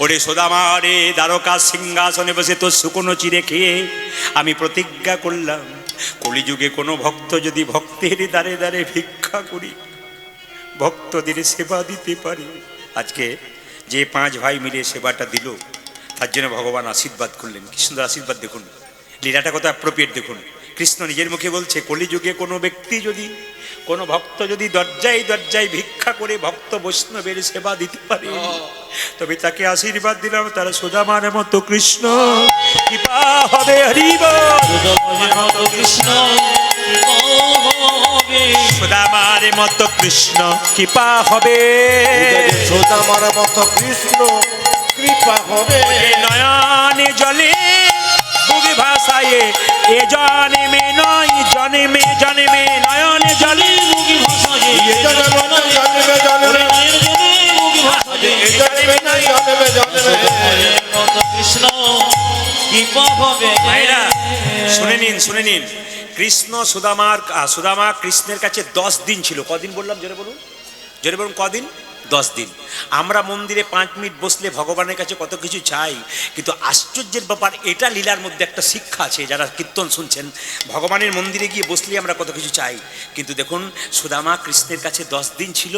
ওরে সুদামা রে, দ্বারকা সিংহাসনে বসে তোর শুকনো চিড়ে খেয়ে আমি প্রতিজ্ঞা করলাম, কলিযুগে কোনো ভক্ত যদি ভক্তের দ্বারে দ্বারে ভিক্ষা করি ভক্তদের সেবা দিতে পারে। আজকে যে 5 ভাই মিলে সেবাটা দিল, তার জন্য ভগবান আশীর্বাদ করলেন। কি সুন্দর আশীর্বাদ দেখুন, লীলাটা কত অ্যাপ্রোপ্রিয়েট দেখুন। কৃষ্ণ নিজের মুখে বলছে, কলিযুগে কোনো ব্যক্তি যদি, কোনো ভক্ত যদি দরজায় দরজায় ভিক্ষা করে ভক্ত বৈষ্ণবের সেবা দিতে পারে, তবে তাকে আশীর্বাদ দিলাম তারা সুদামার মতো কৃষ্ণ কৃপা হবে। হরি বল। সুদামার মতো কৃষ্ণ কৃপা হবে। সুদামার মতো কৃষ্ণ কৃপা হবে। সুদামার মতো কৃষ্ণ কৃপা হবে। এ নয়নে জলে বুকে ভাসায়, এ জন্মে নয় জন্মে জন্মে নয়নে জলে মুখে ভাসায়, এ জন্মে নয় জন্মে জন্মে, নয়নের জলে মুখে ভাসায়। এ জন্মে নয় জন্মে জন্মে। সুদামার মতো কৃষ্ণ কৃপা হবে। ভাইরা শুনে নিন, শুনে নিন। কৃষ্ণ সুদামা কৃষ্ণের কাছে 10 দিন ছিল। কদিন বললাম? জোরে বলুন, জোরে বলুন, কদিন? 10 দিন। আমরা মন্দিরে 5 মিনিট বসলে ভগবানের কাছে কত কিছু চাই, কিন্তু আশ্চর্যের ব্যাপার, এটা লীলার মধ্যে একটা শিক্ষা আছে। যারা কীর্তন শুনছেন, ভগবানের মন্দিরে গিয়ে বসলে আমরা কত কিছু চাই, কিন্তু দেখুন সুদামা কৃষ্ণের কাছে 10 দিন ছিল,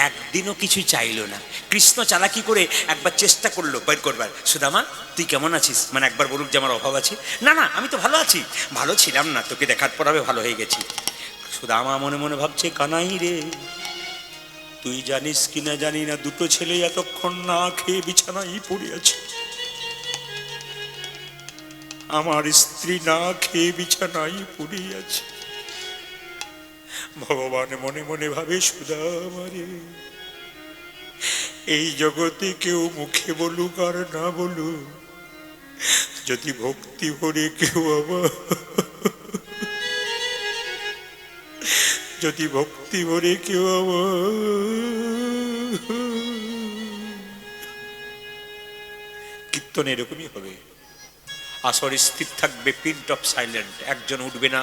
একদিনও কিছু চাইলো না। কৃষ্ণ চালাকি করে একবার চেষ্টা করলো বের করবার, সুদামা তুই কেমন আছিস, মানে একবার বলুক যে আমার অভাব আছে। না না, আমি তো ভালো আছি। ভালো ছিলাম না, তোকে দেখার পর আমি ভালো হয়ে গেছি। সুদামা মনে মনে ভাবছে, কানাই রে, তুই জানিস কিনা জানি না, দুটো ছেলে এতক্ষণ না খেয়ে বিছানায় পড়ে আছে। আমার স্ত্রী না খেয়ে বিছানায় পড়ে আছে। ভগবান মনে মনে ভাবে, সুদামা রে, এই জগতে কেউ মুখে বলুক আর না বলুক, যদি ভক্তি ভরে কেউ আবার, যদি ভক্তি ভরে কেউ আমার, কীর্তন এরকমই হবে। আসর স্থির থাকবে, পিন্ট অফ সাইলেন্ট, একজন উঠবে না,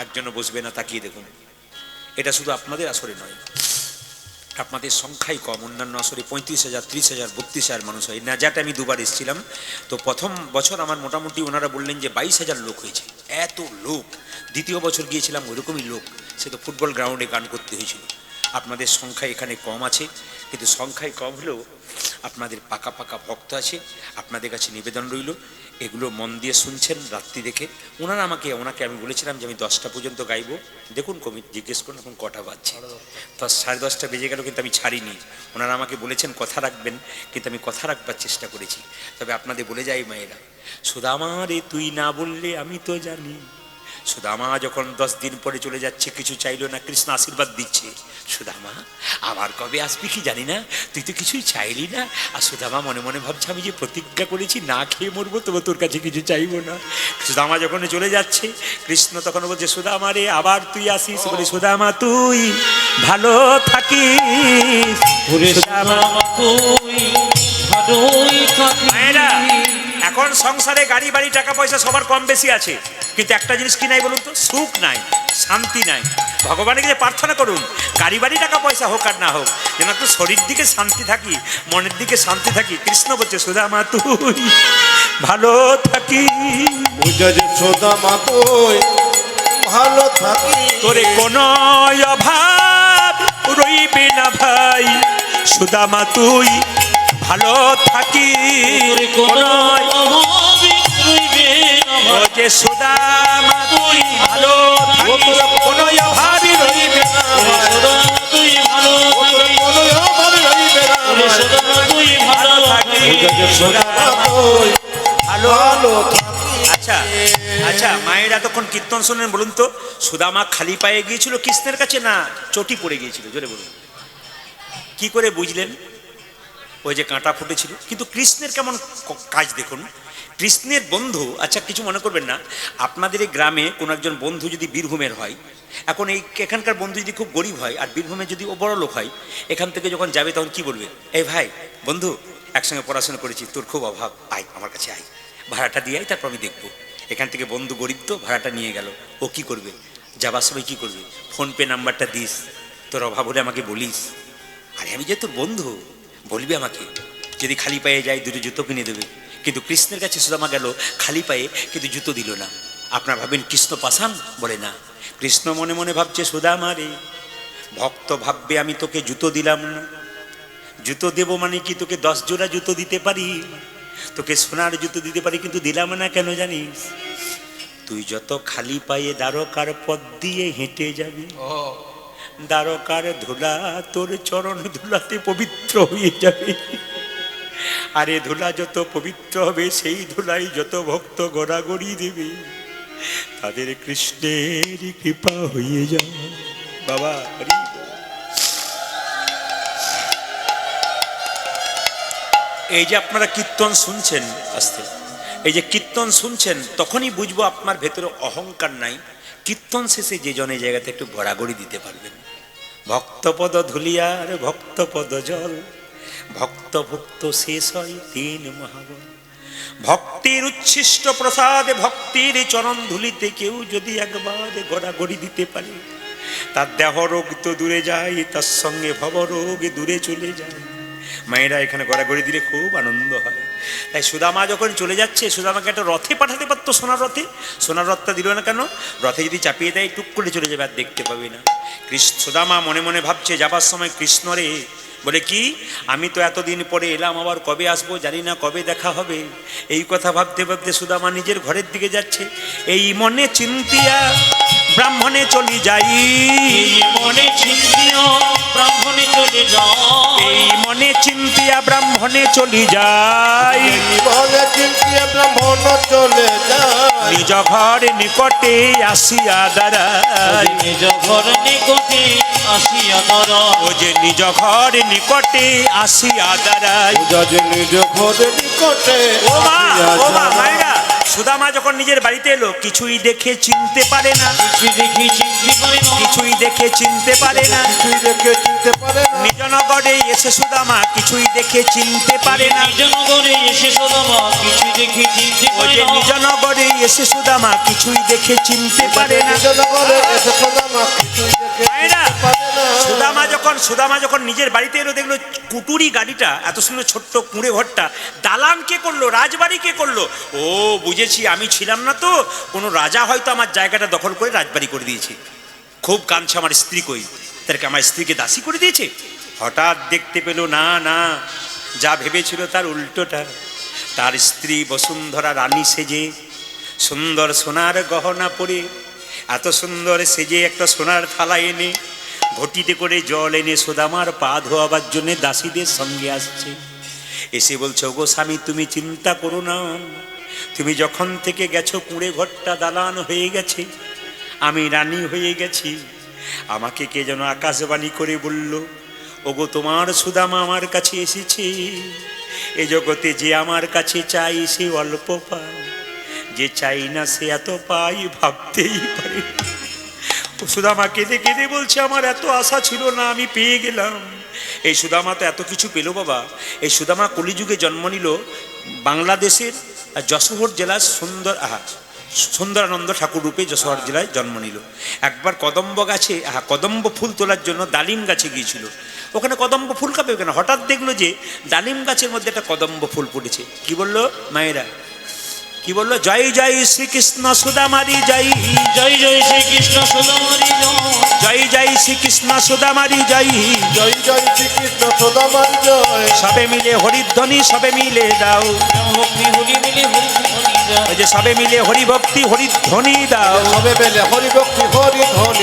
একজনও বসবে না। তাকিয়ে দেখুন, এটা শুধু আপনাদের আসরে নয়, আপনাদের সংখ্যাই কম। অন্যান্য আসরে 35,000, 30,000, 32,000 মানুষ হয়। নাজাটে আমি 2বার এসেছিলাম, তো প্রথম বছর আমার মোটামুটি ওনারা বললেন যে 22,000 লোক হয়েছে, এত লোক। দ্বিতীয় বছর গিয়েছিলাম, ওইরকমই লোক। সে তো ফুটবল গ্রাউন্ডে গান করতে হয়েছিল। আপনাদের সংখ্যা এখানে কম আছে, কিন্তু সংখ্যায় কম হলেও আপনাদের পাকা পাকা ভক্ত আছে। আপনাদের কাছে নিবেদন রইল, এগুলো মন দিয়ে শুনছেন রাত্রি দেখে। ওনাকে আমি বলেছিলাম যে আমি 10টা পর্যন্ত গাইবো। দেখুন কমিটি জিজ্ঞেস করুন এখন কটা বাজছে, 10:30 বেজে গেল, কিন্তু আমি ছাড়িনি। ওনারা আমাকে বলেছেন কথা রাখবেন, কিন্তু আমি কথা রাখবার চেষ্টা করেছি। তবে আপনাদের বলে যাই মায়েরা, সুদামা রে তুই না বললে আমি তো জানি। সুদামা যখন 10 দিন পরে চলে যাচ্ছে, কিছু চাইলো না, কৃষ্ণ আশীর্বাদ দিচ্ছে, সুদামা আবার কবে আসবি কি জানি না, তুই তো কিছুই চাইলি না। আর সুদামা মনে মনে ভাবছে, আমি যে প্রতিজ্ঞা করেছি না খেয়ে মরবো, তবে তোর কাছে কিছু চাইবো না। সুদামা যখন চলে যাচ্ছে, কৃষ্ণ তখন বলছে, সুদামা রে আবার তুই আসিস। বলে, সুদামা তুই ভালো থাকিস। সুদামা তুই ভালোই থাকিস। মায়েরা, এখন সংসারে গাড়ি বাড়ি টাকা পয়সা সবার কম বেশি আছে, কিন্তু একটা জিনিস কি নাই বলুন তো? সুখ নাই, শান্তি নাই। ভগবানের কাছে প্রার্থনা করুন, গাড়ি বাড়ি টাকা পয়সা হোক আর না হোক, যেন একটু শরীর দিকে শান্তি থাকি, মনের দিকে শান্তি থাকি। কৃষ্ণ বলছে, সুদামা তুই ভালো থাকিস। সুদামা তুই ভালো থাকি, তোরে কোনো অভাব রইবে না ভাই। সুদামা তুই ভালো থাকিস, কোনো অভাবই রইবে না ভাই। যে সুদামা তুই ভালো থাকিস, কোনো অভাবই রইবে না ভাই। সুদামা তুই ভালো থাকিস। কোনো অভাব রইবে না ভাই। সুদামা তুই ভালো থাকিস। সুদামা তুই ভালো ভালো থাকি। আচ্ছা আচ্ছা, মায়েরা তখন কীর্তন শোনেন, বলুন তো, সুদামা খালি পায়ে গিয়েছিল কৃষ্ণের কাছে, না চটি পড়ে গিয়েছিল? জোরে বলুন, কি করে বুঝলেন? ওই যে কাঁটা ফুটেছিল। কিন্তু কৃষ্ণের কেমন কাজ দেখুন, কৃষ্ণের বন্ধু। আচ্ছা, কিছু মনে করবেন না, আপনাদের এই গ্রামে কোনো একজন বন্ধু যদি বীরভূমের হয়, এখন এখানকার বন্ধু যদি খুব গরিব হয় আর বীরভূমে যদি ও বড় লোক হয়, এখান থেকে যখন যাবে তখন কি বলবে? এই ভাই, বন্ধু, একসঙ্গে পড়াশোনা করেছি, তোর খুব অভাব, আয় আমার কাছে আয়, ভাড়াটা দিয়ে আয়, তারপর আমি দেখবো। এখান থেকে বন্ধু গরিব তো, ভাড়াটা নিয়ে গেল, ও কি করবে? যাবার সময় কি করবে? ফোনপে নাম্বারটা দিস, তোর অভাব হলে আমাকে বলিস। আরে আমি যে তোর বন্ধু, বলবি আমাকে। যদি খালি পায়ে যায়, দুটো জুতো কিনে দেবে। কিন্তু কৃষ্ণের কাছে সুদামা গেল খালি পায়ে, কিন্তু জুতো দিল না। আপনার ভাবেন কৃষ্ণ পাষাণ? বলে না। কৃষ্ণ মনে মনে ভাবছে, সুদামা রে, ভক্ত ভাববে আমি তোকে জুতো দিলাম না। জুতো দেবো মানে কি, তোকে 10 জোড়া জুতো দিতে পারি, তোকে সোনার জুতো দিতে পারি, কিন্তু দিলাম না কেন জানিস? তুই যত খালি পায়ে দ্বারকার পথ দিয়ে হেঁটে যাবি, দ্বারকার ধুলা তোর চরণ ধুলাতে পবিত্র হয়ে যাবে। আর এ ধুলা যত পবিত্র হবে, সেই ধুলাই যত ভক্ত গড়াগড়ি দেবে, তাদের কৃষ্ণের কৃপা হয়ে যায়। বাবা হরি বল। এই যে আপনারা কীর্তন শুনছেন, আস্তে, এই যে কীর্তন শুনছেন, তখনই বুঝবো আপনার ভেতরে অহংকার নাই। কীর্তন শেষে যে জনে জায়গাতে একটু গড়াগড়ি দিতে পারবেন। ভক্তপদ ধুলিয়ার ভক্তপদ জল, ভক্ত ভক্ত শেষ হয় তিন মহাবল। ভক্তির উচ্ছিষ্ট প্রসাদে ভক্তির চরণ ধুলিতে কেউ যদি একবার গড়াগড়ি দিতে পারে, তার দেহ রোগ তো দূরে যায়, তার সঙ্গে ভবরোগ দূরে চলে যায়। মায়েরা এখানে গড়াগড়ি দিলে খুব আনন্দ হয়। তাই সুদামা যখন চলে যাচ্ছে, সুদামাকে একটা রথে পাঠাতে পারতো, সোনার রথে। সোনার রথটা দিল না কেন? রথে যদি চাপিয়ে দেয় টুক করে চলে যাবে, আর দেখতে পাবে না। সুদামা মনে মনে ভাবছে যাবার সময়, কৃষ্ণ রে, বলে কি আমি তো এতদিন পরে এলাম, আবার কবে আসবো জানি না, কবে দেখা হবে। এই কথা ভাবতে ভাবতে সুদামা নিজের ঘরের দিকে যাচ্ছে। এই মনে চিন্তিয়া ব্রাহ্মণে চলি যাই, এই মনে চিন্তিয়া ব্রাহ্মণে চলে যায়, এই মনে চিন্তিয়া ব্রাহ্মণে চলি যাই, বলে চিন্তিয়া ব্রাহ্মণ চলে যায়। নিজ ঘর নিকটে আসিয়া দাঁড়াই, নিজ ঘর নিকটে আসিয়া দাঁড়ায়, ও যে নিজ ঘর নিকটে আসিয়া দাঁড়াই। যাজে নিজ ঘরে নিকটে ও মা, আসিয়া ও মা, যায়। মায়েরা, সুদামা যখন নিজের বাড়িতে এলো, কিছুই দেখে চিনতে পারে না, কিছু দেখে চিনতে পারে না, কিছুই দেখে চিনতে পারে না। কিছুই দেখে চিনতে পারে না। নিজ নগরে এসে সুদামা কিছুই দেখে চিনতে পারে না। নিজ নগরে এসে সুদামা কিছু দেখে চিনতে ও পারে যে না, নিজ নগরে এসে সুদামা কিছুই দেখে চিনতে পারে না। নিজ নগরে এসে সুদামা কিছুই দেখে মায়েরা, চিনতে পারে না। সুদামা যখন নিজের বাড়িতে এলো, দেখলো কুটুরি গাড়িটা, এত সুন্দর ছোট্ট কুঁড়ে ঘরটা, দালান কে করলো, রাজবাড়ি কে করলো। ও বুঝেছি, আমি ছিলাম না তো, কোনো রাজা হয়তো আমার জায়গাটা দখল করে রাজবাড়ি করে দিয়েছে। খুব কাঁদছে, আমার স্ত্রী কই, তাদেরকে আমার স্ত্রীকে দাসী করে দিয়েছে। হঠাৎ দেখতে পেল না, না, যা ভেবেছিল তার উল্টোটা। তার স্ত্রী বসুন্ধরা রানী সেজে, সুন্দর সোনার গহনা পরে, এত সুন্দর সেজে একটা সোনার থালা এনে, ঘটিতে করে জল এনে সুদামার পা ধোয়াবার জন্য দাসীদের সঙ্গে আসছে। এসে বলছে, ওগো স্বামী, তুমি চিন্তা করো না, তুমি যখন থেকে গেছো কুঁড়ে ঘরটা দালান হয়ে গেছে, আমি রানী হয়ে গেছি। আমাকে কে যেন আকাশবাণী করে বলল, ওগো তোমার সুদামা আমার কাছে এসেছে। এ জগতে যে আমার কাছে চাই সে অল্প পায়, যে চাই না সে এত পাই ভাবতেই পারে। সুদামা কেঁদে কেঁদে বলছে, আমার এত আশা ছিল না, আমি পেয়ে গেলাম। এই সুদামা তো এত কিছু পেল বাবা। এই সুদামা কলিযুগে জন্ম নিল বাংলাদেশের যশোহর জেলার সুন্দরানন্দ ঠাকুর রূপে যশোহর জেলায় জন্ম নিল। একবার কদম্ব গাছে, কদম্ব ফুল তোলার জন্য ডালিম গাছে গিয়েছিল। ওখানে কদম্ব ফুল খাবে ওখানে, হঠাৎ দেখলো যে ডালিম গাছের মধ্যে একটা কদম্ব ফুল পড়েছে। কি বললো মায়েরা, কি বললো? জয় জয় শ্রীকৃষ্ণ সুদামারি জয়, জয় জয় শ্রীকৃষ্ণ সুদামারি জয়, জয় জয় শ্রীকৃষ্ণ সুদামারি জয়, জয় জয় শ্রীকৃষ্ণ সুদামার জয়। সবে মিলে হরিধ্বনি সবে মিলে দাও, ভক্তি হরি মিলে হরি হরি ওই যে সবে মিলে হরি ভক্তি হরিধ্বনি দাও। সবে বেলে হরি ভক্তি হরি ধ্বনি